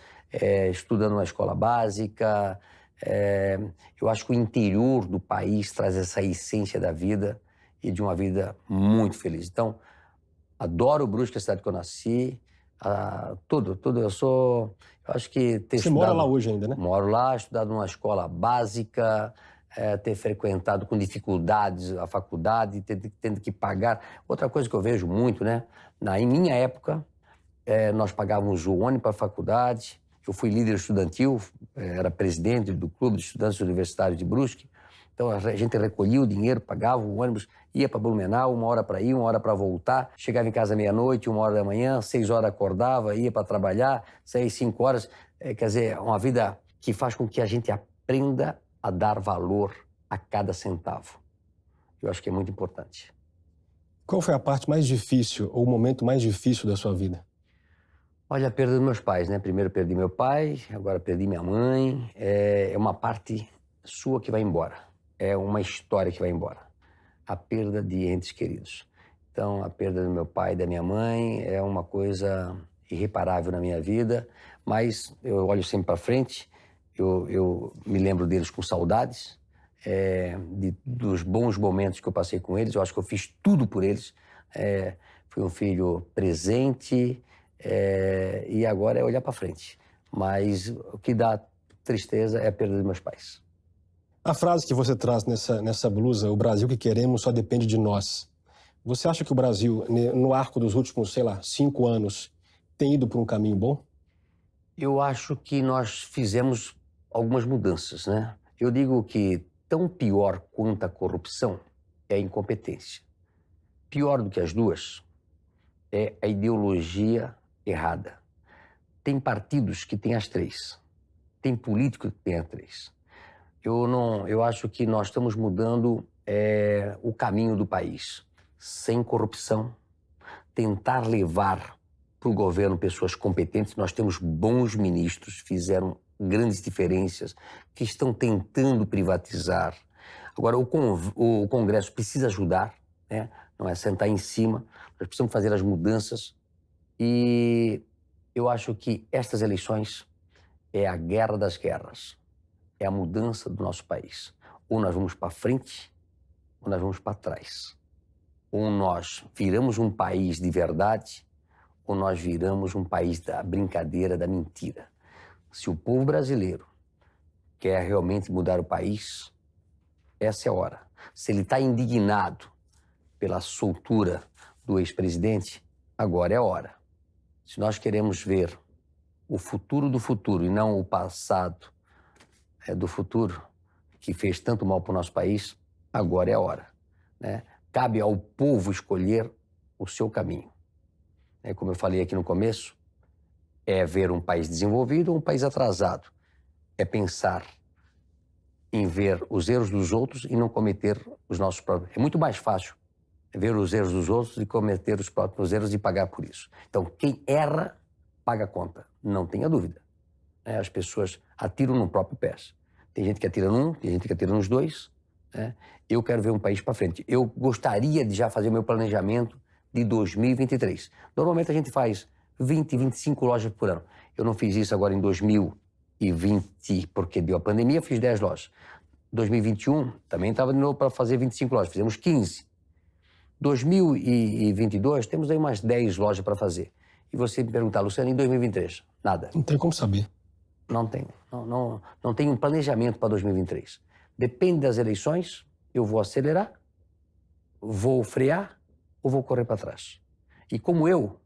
estudando na escola básica. Eu acho que o interior do país traz essa essência da vida e de uma vida muito feliz. Então, adoro Brusque, a cidade que eu nasci, tudo. Eu acho que ter Você estudado... mora lá hoje ainda, né? Moro lá, estudado numa escola básica, ter frequentado com dificuldades a faculdade, tendo que pagar. Outra coisa que eu vejo muito, né? Em minha época, nós pagávamos o ônibus para a faculdade. Eu fui líder estudantil, era presidente do Clube de Estudantes Universitários de Brusque. Então, a gente recolhia o dinheiro, pagava o ônibus, ia para Blumenau, 1 hora para ir, 1 hora para voltar. Chegava em casa meia-noite, 1 hora da manhã, 6 horas acordava, ia para trabalhar, saía 5 horas. Quer dizer, uma vida que faz com que a gente aprenda a dar valor a cada centavo. Eu acho que é muito importante. Qual foi a parte mais difícil ou o momento mais difícil da sua vida? Olha, a perda dos meus pais, né? Primeiro perdi meu pai, agora perdi minha mãe. É uma parte sua que vai embora. É uma história que vai embora. A perda de entes queridos. Então, a perda do meu pai e da minha mãe é uma coisa irreparável na minha vida, mas eu olho sempre para frente, eu me lembro deles com saudades, dos bons momentos que eu passei com eles. Eu acho que eu fiz tudo por eles. Fui um filho presente, e agora é olhar para frente. Mas o que dá tristeza é a perda dos meus pais. A frase que você traz nessa blusa, o Brasil que queremos só depende de nós. Você acha que o Brasil, no arco dos últimos, 5 anos, tem ido por um caminho bom? Eu acho que nós fizemos algumas mudanças, né? Eu digo que tão pior quanto a corrupção é a incompetência. Pior do que as duas é a ideologia errada. Tem partidos que têm as três. Tem político que tem as três. Eu acho que nós estamos mudando o caminho do país. Sem corrupção, tentar levar para o governo pessoas competentes. Nós temos bons ministros, fizeram grandes diferenças, que estão tentando privatizar. Agora, o Congresso precisa ajudar, né? Não é sentar em cima. Nós precisamos fazer as mudanças. E eu acho que estas eleições é a guerra das guerras. É a mudança do nosso país. Ou nós vamos para frente, ou nós vamos para trás. Ou nós viramos um país de verdade, ou nós viramos um país da brincadeira, da mentira. Se o povo brasileiro quer realmente mudar o país, essa é a hora. Se ele está indignado pela soltura do ex-presidente, agora é a hora. Se nós queremos ver o futuro do futuro e não o passado do futuro, que fez tanto mal para o nosso país, agora é a hora, né? Cabe ao povo escolher o seu caminho. Como eu falei aqui no começo, é ver um país desenvolvido ou um país atrasado. É pensar em ver os erros dos outros e não cometer os nossos próprios. É muito mais fácil ver os erros dos outros e cometer os próprios erros e pagar por isso. Então, quem erra, paga a conta. Não tenha dúvida. As pessoas atiram no próprio pé. Tem gente que atira num, tem gente que atira nos dois. Eu quero ver um país para frente. Eu gostaria de já fazer o meu planejamento de 2023. Normalmente a gente faz 20, 25 lojas por ano. Eu não fiz isso agora em 2020, porque deu a pandemia, fiz 10 lojas. 2021, também estava de novo para fazer 25 lojas, fizemos 15. 2022, temos aí umas 10 lojas para fazer. E você me perguntar, Luciano, em 2023? Nada. Não tem como saber. Não tem. Não tem um planejamento para 2023. Depende das eleições, eu vou acelerar, vou frear ou vou correr para trás. E como eu,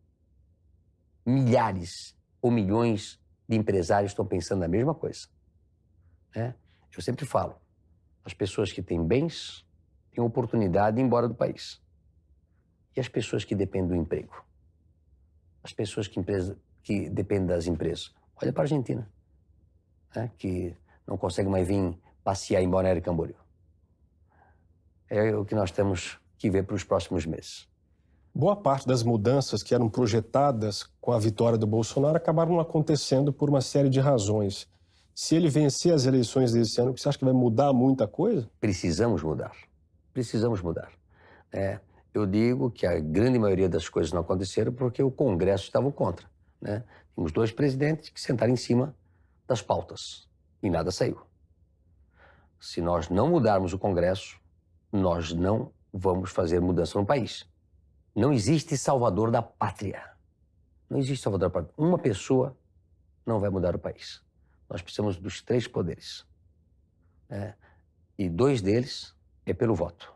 milhares ou milhões de empresários estão pensando na mesma coisa. Eu sempre falo, as pessoas que têm bens têm oportunidade de ir embora do país. E as pessoas que dependem do emprego? As pessoas que dependem das empresas? Olha para a Argentina, que não consegue mais vir passear em Balneário Camboriú. É o que nós temos que ver para os próximos meses. Boa parte das mudanças que eram projetadas com a vitória do Bolsonaro acabaram não acontecendo por uma série de razões. Se ele vencer as eleições desse ano, você acha que vai mudar muita coisa? Precisamos mudar. Precisamos mudar. Eu digo que a grande maioria das coisas não aconteceram porque o Congresso estava contra. Temos dois presidentes que sentaram em cima das pautas e nada saiu. Se nós não mudarmos o Congresso, nós não vamos fazer mudança no país. Não existe salvador da pátria. Não existe salvador da pátria. Uma pessoa não vai mudar o país. Nós precisamos dos três poderes. E dois deles é pelo voto.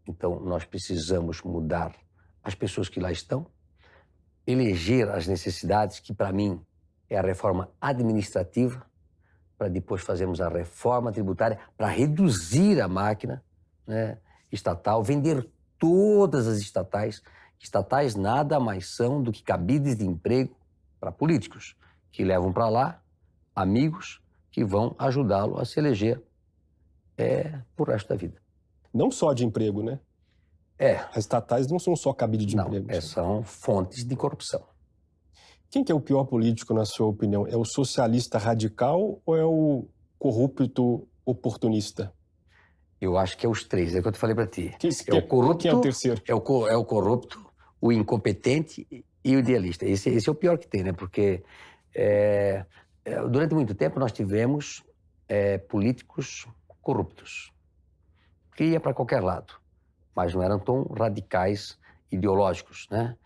Então, nós precisamos mudar as pessoas que lá estão, eleger as necessidades, que para mim é a reforma administrativa, para depois fazermos a reforma tributária, para reduzir a máquina estatal, vender todas as estatais. Estatais nada mais são do que cabides de emprego para políticos, que levam para lá amigos que vão ajudá-lo a se eleger por resto da vida. Não só de emprego, né? As estatais não são só cabide de emprego. São fontes de corrupção. Quem que é o pior político, na sua opinião? É o socialista radical ou é o corrupto oportunista? Eu acho que é os três, é o que eu te falei para ti. Quem é o terceiro? É o corrupto, o incompetente e o idealista. Esse é o pior que tem, né? Porque durante muito tempo nós tivemos políticos corruptos, que ia para qualquer lado, mas não eram tão radicais ideológicos, né?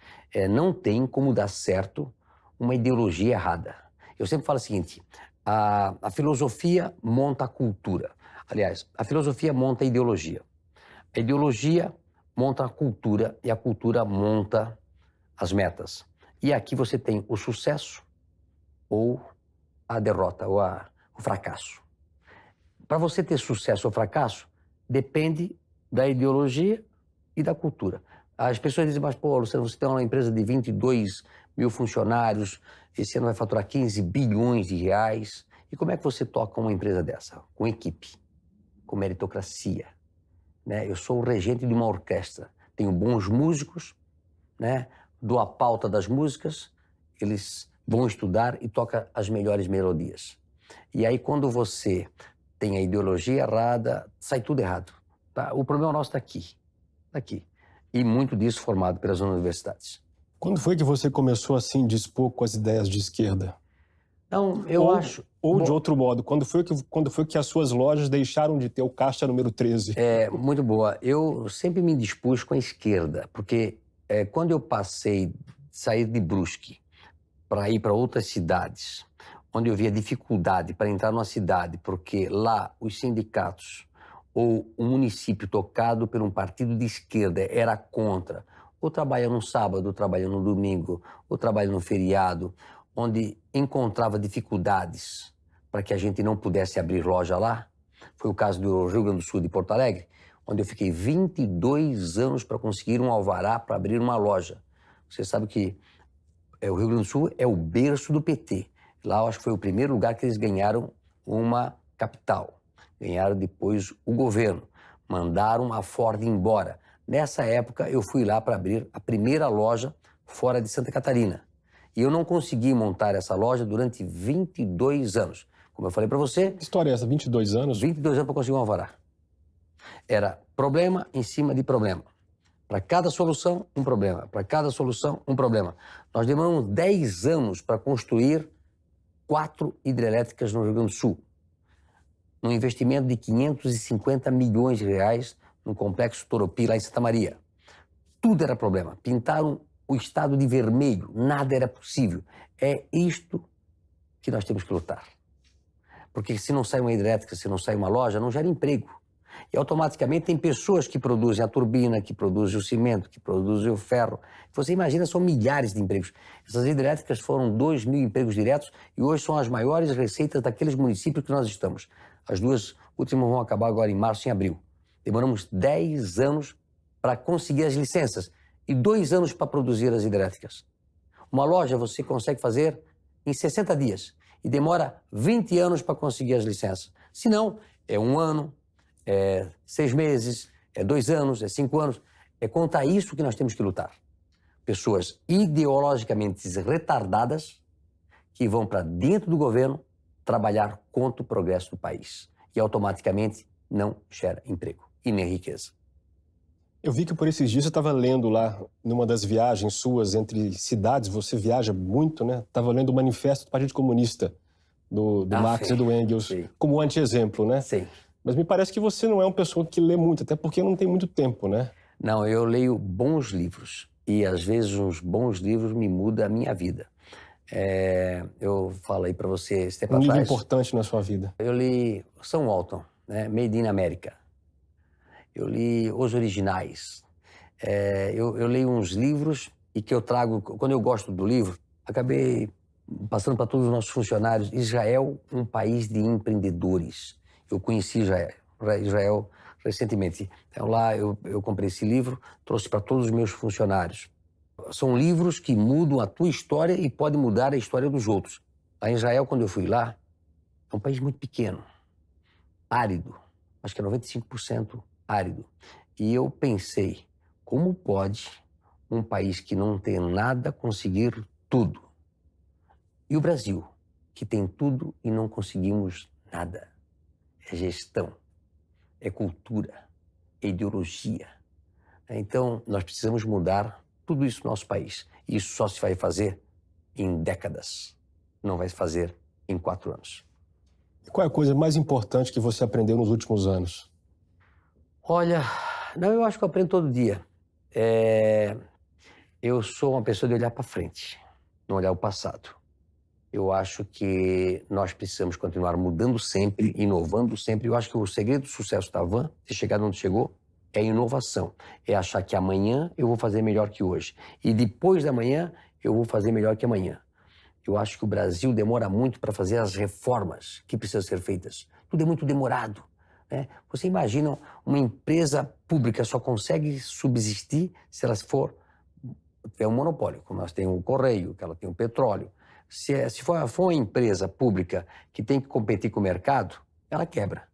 Não tem como dar certo uma ideologia errada. Eu sempre falo o seguinte, a filosofia monta a cultura. Aliás, a filosofia monta a ideologia. A ideologia monta a cultura e a cultura monta as metas. E aqui você tem o sucesso ou a derrota, ou o fracasso. Para você ter sucesso ou fracasso, depende da ideologia e da cultura. As pessoas dizem, mas, pô, Luciano, você tem uma empresa de 22 mil funcionários, esse ano vai faturar 15 bilhões de reais. E como é que você toca uma empresa dessa? Com equipe, com meritocracia, né? Eu sou o regente de uma orquestra, tenho bons músicos, né? Dou a pauta das músicas, eles vão estudar e tocam as melhores melodias. E aí, quando você tem a ideologia errada, sai tudo errado. Tá? O problema nosso está aqui. Tá aqui. E muito disso formado pelas universidades. Quando foi que você começou a se indispor com as ideias de esquerda? Não, eu acho... Ou de outro modo, quando foi que as suas lojas deixaram de ter o caixa número 13? É, muito boa. Eu sempre me dispus com a esquerda, porque quando eu sair de Brusque para ir para outras cidades, onde eu via dificuldade para entrar numa cidade, porque lá os sindicatos ou o município tocado por um partido de esquerda era contra, ou trabalha no sábado, ou trabalha no domingo, ou trabalha no feriado, onde encontrava dificuldades para que a gente não pudesse abrir loja lá. Foi o caso do Rio Grande do Sul, de Porto Alegre, onde eu fiquei 22 anos para conseguir um alvará para abrir uma loja. Você sabe que o Rio Grande do Sul é o berço do PT. Lá, eu acho que foi o primeiro lugar que eles ganharam uma capital. Ganharam depois o governo. Mandaram a Ford embora. Nessa época, eu fui lá para abrir a primeira loja fora de Santa Catarina. E eu não consegui montar essa loja durante 22 anos. Como eu falei para você... Que história é essa? 22 anos? 22 anos para conseguir um alvará. Era problema em cima de problema. Para cada solução, um problema. Para cada solução, um problema. Nós demoramos 10 anos para construir 4 hidrelétricas no Rio Grande do Sul. Num investimento de 550 milhões de reais no complexo Toropi, lá em Santa Maria. Tudo era problema. Pintaram o estado de vermelho. Nada era possível. É isto que nós temos que lutar. Porque se não sai uma hidrelétrica, se não sai uma loja, não gera emprego. E automaticamente tem pessoas que produzem a turbina, que produzem o cimento, que produzem o ferro. Você imagina, são milhares de empregos. Essas hidrelétricas foram 2 mil empregos diretos e hoje são as maiores receitas daqueles municípios que nós estamos. As duas últimas vão acabar agora em março e em abril. Demoramos 10 anos para conseguir as licenças e 2 anos para produzir as hidrelétricas. Uma loja você consegue fazer em 60 dias e demora 20 anos para conseguir as licenças. Se não, é 1 ano, é 6 meses, é 2 anos, é 5 anos. É contra isso que nós temos que lutar. Pessoas ideologicamente retardadas que vão para dentro do governo trabalhar contra o progresso do país. E automaticamente não gera emprego e nem riqueza. Eu vi que por esses dias você estava lendo lá, numa das viagens suas entre cidades, você viaja muito, né? Estava lendo o Manifesto do Partido Comunista, do Marx e do Engels, sim, como anti-exemplo, né? Sim. Mas me parece que você não é uma pessoa que lê muito, até porque não tem muito tempo, né? Não, eu leio bons livros. E, às vezes, uns bons livros me mudam a minha vida. Eu falei para você esse tempo atrás... Um livro importante na sua vida. Eu li Sam Walton, né? Made in America. Eu li Os Originais. Eu leio uns livros e que eu trago... Quando eu gosto do livro, acabei passando para todos os nossos funcionários. Israel, um país de empreendedores. Eu conheci Israel recentemente. Então lá eu comprei esse livro, trouxe para todos os meus funcionários. São livros que mudam a tua história e podem mudar a história dos outros. Lá em Israel, quando eu fui lá, é um país muito pequeno, árido, acho que é 95% árido. E eu pensei, como pode um país que não tem nada conseguir tudo? E o Brasil, que tem tudo e não conseguimos nada? É gestão, é cultura, é ideologia. Então, nós precisamos mudar tudo isso no nosso país. E isso só se vai fazer em décadas, não vai se fazer em 4 anos. Qual é a coisa mais importante que você aprendeu nos últimos anos? Olha, eu acho que eu aprendo todo dia. Eu sou uma pessoa de olhar para frente, não olhar o passado. Eu acho que nós precisamos continuar mudando sempre, inovando sempre. Eu acho que o segredo do sucesso da Van, ter chegado onde chegou, é inovação. É achar que amanhã eu vou fazer melhor que hoje. E depois da manhã eu vou fazer melhor que amanhã. Eu acho que o Brasil demora muito para fazer as reformas que precisam ser feitas. Tudo é muito demorado, né? Você imagina uma empresa pública só consegue subsistir se ela for um monopólio, como nós temos o Correio, que ela tem o petróleo. Se for uma empresa pública que tem que competir com o mercado, ela quebra,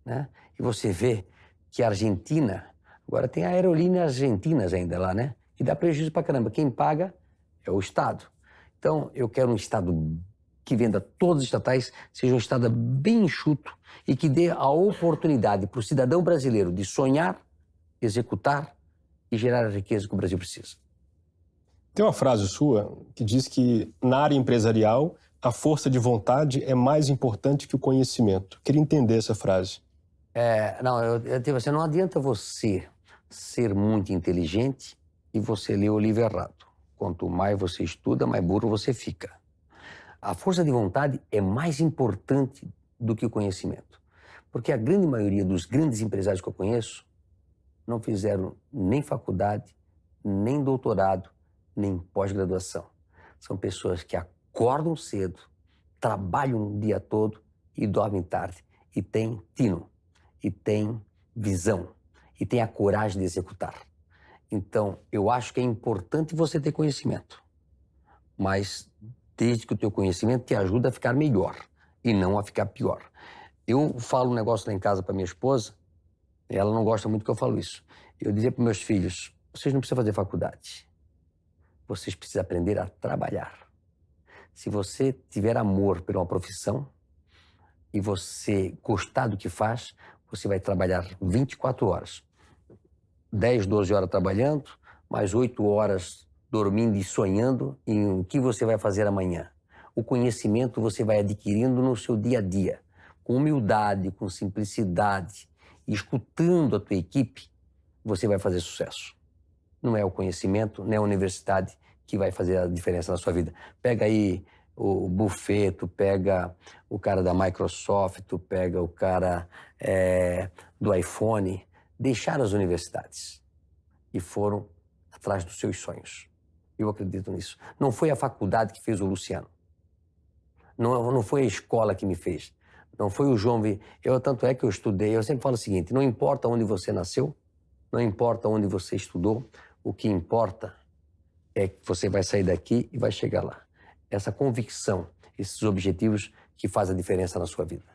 né? E você vê que a Argentina, agora tem aerolíneas argentinas ainda lá, né? E dá prejuízo pra caramba. Quem paga é o Estado. Então, eu quero um Estado que venda todos os estatais, seja um Estado bem enxuto e que dê a oportunidade para o cidadão brasileiro de sonhar, executar e gerar a riqueza que o Brasil precisa. Tem uma frase sua que diz que na área empresarial a força de vontade é mais importante que o conhecimento. Queria entender essa frase. Eu digo assim, não adianta você ser muito inteligente e você ler o livro errado. Quanto mais você estuda, mais burro você fica. A força de vontade é mais importante do que o conhecimento. Porque a grande maioria dos grandes empresários que eu conheço não fizeram nem faculdade, nem doutorado, nem pós-graduação. São pessoas que acordam cedo, trabalham o dia todo e dormem tarde. E têm tino, e têm visão, e têm a coragem de executar. Então, eu acho que é importante você ter conhecimento, mas desde que o teu conhecimento te ajude a ficar melhor e não a ficar pior. Eu falo um negócio lá em casa para minha esposa, e ela não gosta muito que eu falo isso. Eu dizia para meus filhos, vocês não precisam fazer faculdade, vocês precisam aprender a trabalhar. Se você tiver amor por uma profissão e você gostar do que faz, você vai trabalhar 24 horas. 10, 12 horas trabalhando, mais 8 horas dormindo e sonhando em o que você vai fazer amanhã. O conhecimento você vai adquirindo no seu dia a dia, com humildade, com simplicidade, e escutando a tua equipe, você vai fazer sucesso. Não é o conhecimento, nem a universidade que vai fazer a diferença na sua vida. Pega aí o Buffett, tu pega o cara da Microsoft, tu pega o cara do iPhone, deixaram as universidades e foram atrás dos seus sonhos. Eu acredito nisso. Não foi a faculdade que fez o Luciano. Não foi a escola que me fez. Não foi o João... Tanto é que eu estudei. Eu sempre falo o seguinte, não importa onde você nasceu, não importa onde você estudou, o que importa é que você vai sair daqui e vai chegar lá. Essa convicção, esses objetivos que fazem a diferença na sua vida.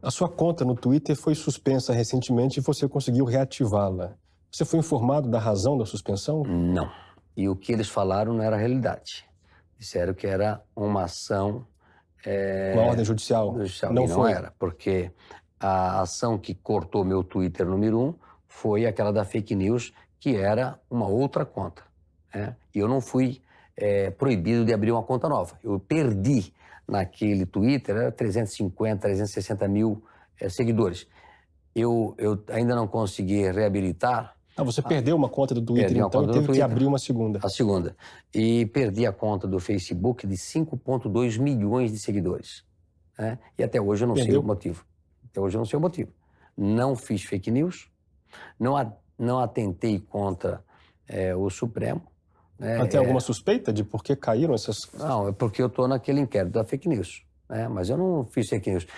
A sua conta no Twitter foi suspensa recentemente e você conseguiu reativá-la. Você foi informado da razão da suspensão? Não. E o que eles falaram não era realidade. Disseram que era uma ação... Uma ordem judicial? Não foi. Era, porque a ação que cortou meu Twitter número 1 foi aquela da fake news, que era uma outra conta, né? E eu não fui proibido de abrir uma conta nova. Eu perdi naquele Twitter, era 350, 360 mil seguidores. Eu ainda não consegui reabilitar. Você perdeu uma conta do Twitter, então, e teve que abrir uma segunda. A segunda. E perdi a conta do Facebook de 5,2 milhões de seguidores, né? E até hoje eu não sei o motivo. Até hoje eu não sei o motivo. Não fiz fake news, não atentei contra o Supremo. Mas tem alguma suspeita de por que caíram essas... Não, é porque eu estou naquele inquérito da fake news, né? Mas eu não fiz fake news.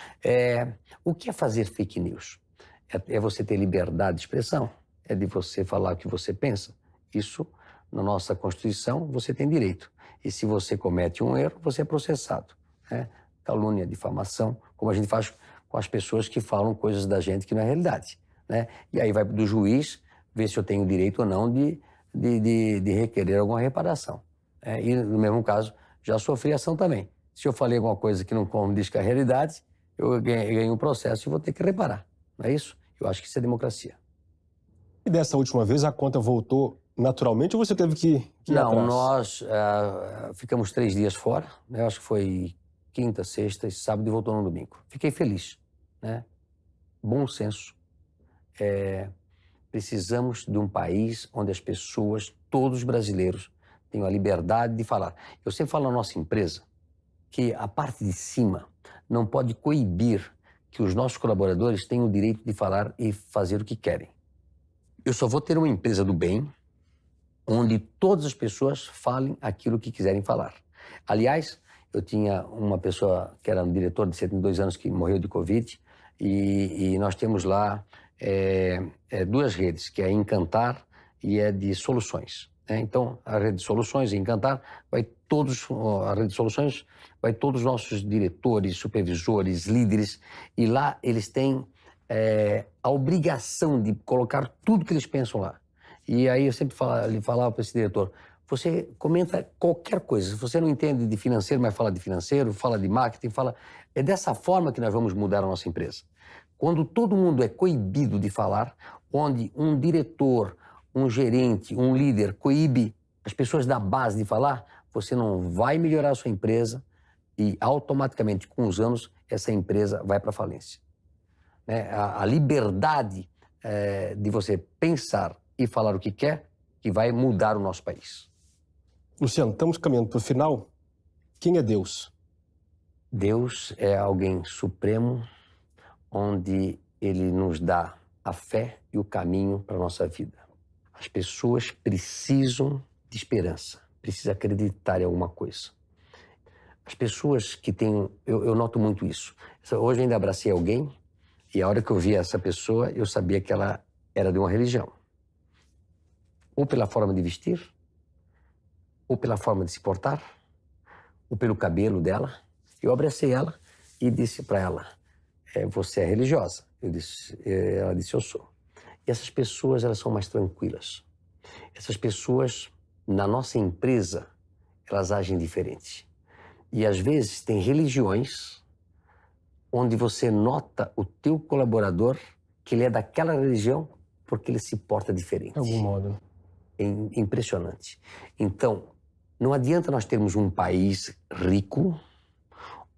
O que é fazer fake news? É você ter liberdade de expressão. É de você falar o que você pensa. Isso, na nossa Constituição, você tem direito. E se você comete um erro, você é processado, né? Calúnia, difamação, como a gente faz com as pessoas que falam coisas da gente que não é realidade, né? E aí vai do juiz ver se eu tenho direito ou não de requerer alguma reparação. E, no mesmo caso, já sofri ação também. Se eu falei alguma coisa que não condiz com a realidade, eu ganhei um processo e vou ter que reparar. Não é isso? Eu acho que isso é democracia. E dessa última vez a conta voltou naturalmente ou você teve que ir Não, atrás? nós ficamos 3 dias fora, né? Eu acho que foi quinta, sexta e sábado e voltou no domingo. Fiquei feliz, né? Bom senso. Precisamos de um país onde as pessoas, todos os brasileiros, tenham a liberdade de falar. Eu sempre falo na nossa empresa que a parte de cima não pode coibir que os nossos colaboradores tenham o direito de falar e fazer o que querem. Eu só vou ter uma empresa do bem onde todas as pessoas falem aquilo que quiserem falar. Aliás, eu tinha uma pessoa que era um diretor de 72 anos que morreu de Covid e nós temos lá duas redes, que é a Encantar e é de soluções, né? Então, a rede de soluções, Encantar, a rede de soluções vai todos os nossos diretores, supervisores, líderes, e lá eles têm a obrigação de colocar tudo que eles pensam lá. E aí eu sempre falava para esse diretor, você comenta qualquer coisa. Se você não entende de financeiro, mas fala de financeiro, fala de marketing, fala... É dessa forma que nós vamos mudar a nossa empresa. Quando todo mundo é coibido de falar, onde um diretor, um gerente, um líder coíbe as pessoas da base de falar, você não vai melhorar a sua empresa e automaticamente, com os anos, essa empresa vai para a falência. Né? A liberdade de você pensar e falar o que quer, que vai mudar o nosso país. Luciano, estamos caminhando para o final. Quem é Deus? Deus é alguém supremo, onde ele nos dá a fé e o caminho para a nossa vida. As pessoas precisam de esperança, precisam acreditar em alguma coisa. As pessoas que têm... Eu noto muito isso. Hoje eu ainda abracei alguém e a hora que eu vi essa pessoa, eu sabia que ela era de uma religião. Ou pela forma de vestir, ou pela forma de se portar, ou pelo cabelo dela. Eu abracei ela e disse para ela, você é religiosa? Ela disse, eu sou. E essas pessoas, elas são mais tranquilas. Essas pessoas, na nossa empresa, elas agem diferente. E às vezes tem religiões onde você nota o teu colaborador que ele é daquela religião porque ele se porta diferente. De algum modo. É impressionante. Então, não adianta nós termos um país rico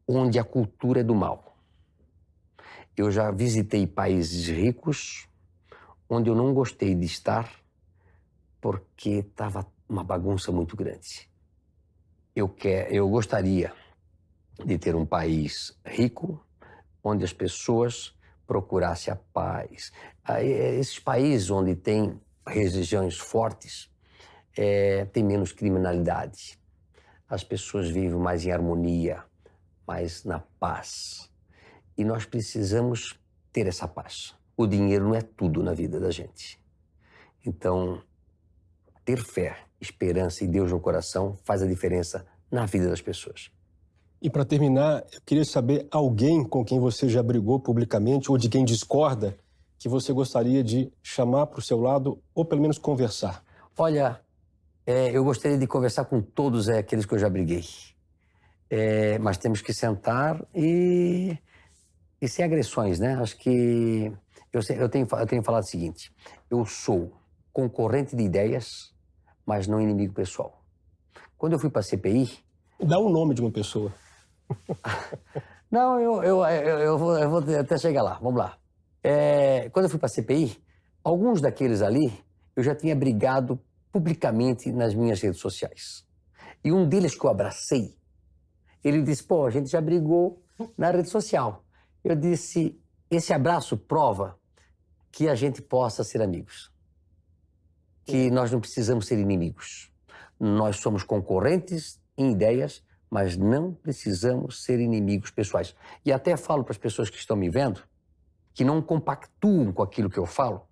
onde a cultura é do mal. Eu já visitei países ricos onde eu não gostei de estar porque estava uma bagunça muito grande. Eu gostaria de ter um país rico onde as pessoas procurassem a paz. Esses países onde tem religiões fortes, tem menos criminalidade. As pessoas vivem mais em harmonia, mais na paz. E nós precisamos ter essa paz. O dinheiro não é tudo na vida da gente. Então, ter fé, esperança e Deus no coração faz a diferença na vida das pessoas. E para terminar, eu queria saber alguém com quem você já brigou publicamente ou de quem discorda que você gostaria de chamar para o seu lado ou pelo menos conversar. Olha, eu gostaria de conversar com todos aqueles que eu já briguei. Mas temos que sentar e sem agressões, né? Acho que eu tenho falado o seguinte, eu sou concorrente de ideias, mas não inimigo pessoal. Quando eu fui para a CPI... Dá o nome de uma pessoa. Não, eu vou até chegar lá, vamos lá. Quando eu fui para a CPI, alguns daqueles ali, eu já tinha brigado publicamente nas minhas redes sociais. E um deles que eu abracei, ele disse, pô, a gente já brigou na rede social. Eu disse, esse abraço prova que a gente possa ser amigos. Que nós não precisamos ser inimigos. Nós somos concorrentes em ideias, mas não precisamos ser inimigos pessoais. E até falo para as pessoas que estão me vendo, que não compactuam com aquilo que eu falo,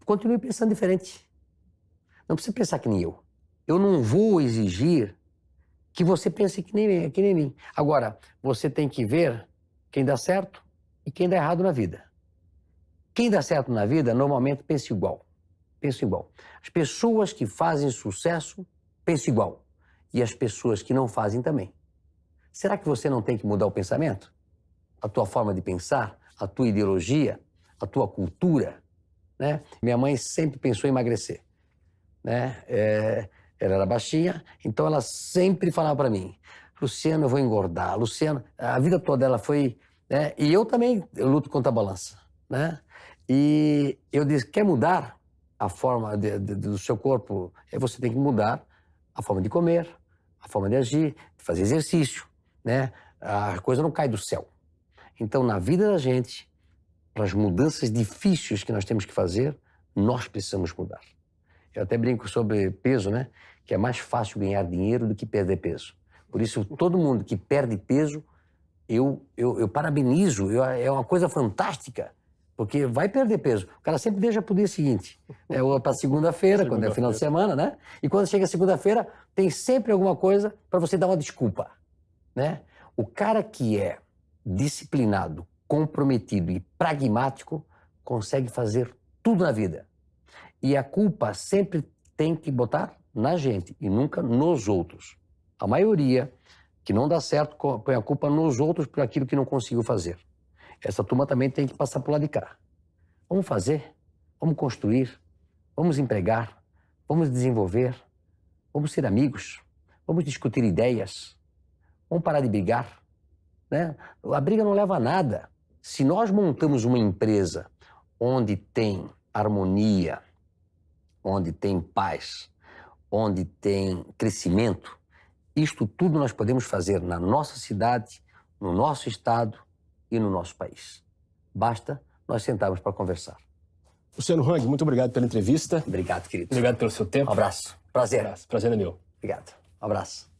continue pensando diferente. Não precisa pensar que nem eu. Eu não vou exigir que você pense que nem mim. Agora, você tem que ver quem dá certo e quem dá errado na vida. Quem dá certo na vida, normalmente pensa igual. Pensa igual. As pessoas que fazem sucesso, pensam igual. E as pessoas que não fazem também. Será que você não tem que mudar o pensamento? A tua forma de pensar, a tua ideologia, a tua cultura, né? Minha mãe sempre pensou em emagrecer, né? Ela era baixinha, então ela sempre falava para mim, Luciano, eu vou engordar. Luciano, a vida toda ela foi... né? E eu também luto contra a balança, né? E eu disse, quer mudar a forma do seu corpo? Você tem que mudar a forma de comer, a forma de agir, de fazer exercício, né? A coisa não cai do céu. Então, na vida da gente, para as mudanças difíceis que nós temos que fazer, nós precisamos mudar. Eu até brinco sobre peso, né? Que é mais fácil ganhar dinheiro do que perder peso. Por isso, todo mundo que perde peso, eu parabenizo, é uma coisa fantástica, porque vai perder peso. O cara sempre deixa para o dia seguinte, ou para segunda-feira, quando é o final de semana, né? E quando chega segunda-feira, tem sempre alguma coisa para você dar uma desculpa, né? O cara que é disciplinado, comprometido e pragmático consegue fazer tudo na vida. E a culpa sempre tem que botar na gente e nunca nos outros. A maioria que não dá certo põe a culpa nos outros por aquilo que não conseguiu fazer. Essa turma também tem que passar por lá de cá. Vamos fazer, vamos construir, vamos empregar, vamos desenvolver, vamos ser amigos, vamos discutir ideias, vamos parar de brigar, né? A briga não leva a nada. Se nós montamos uma empresa onde tem harmonia, onde tem paz, onde tem crescimento, isto tudo nós podemos fazer na nossa cidade, no nosso estado e no nosso país. Basta nós sentarmos para conversar. Luciano Hang, muito obrigado pela entrevista. Obrigado, querido. Obrigado pelo seu tempo. Um abraço. Prazer. Um abraço. Prazer é meu. Obrigado. Um abraço.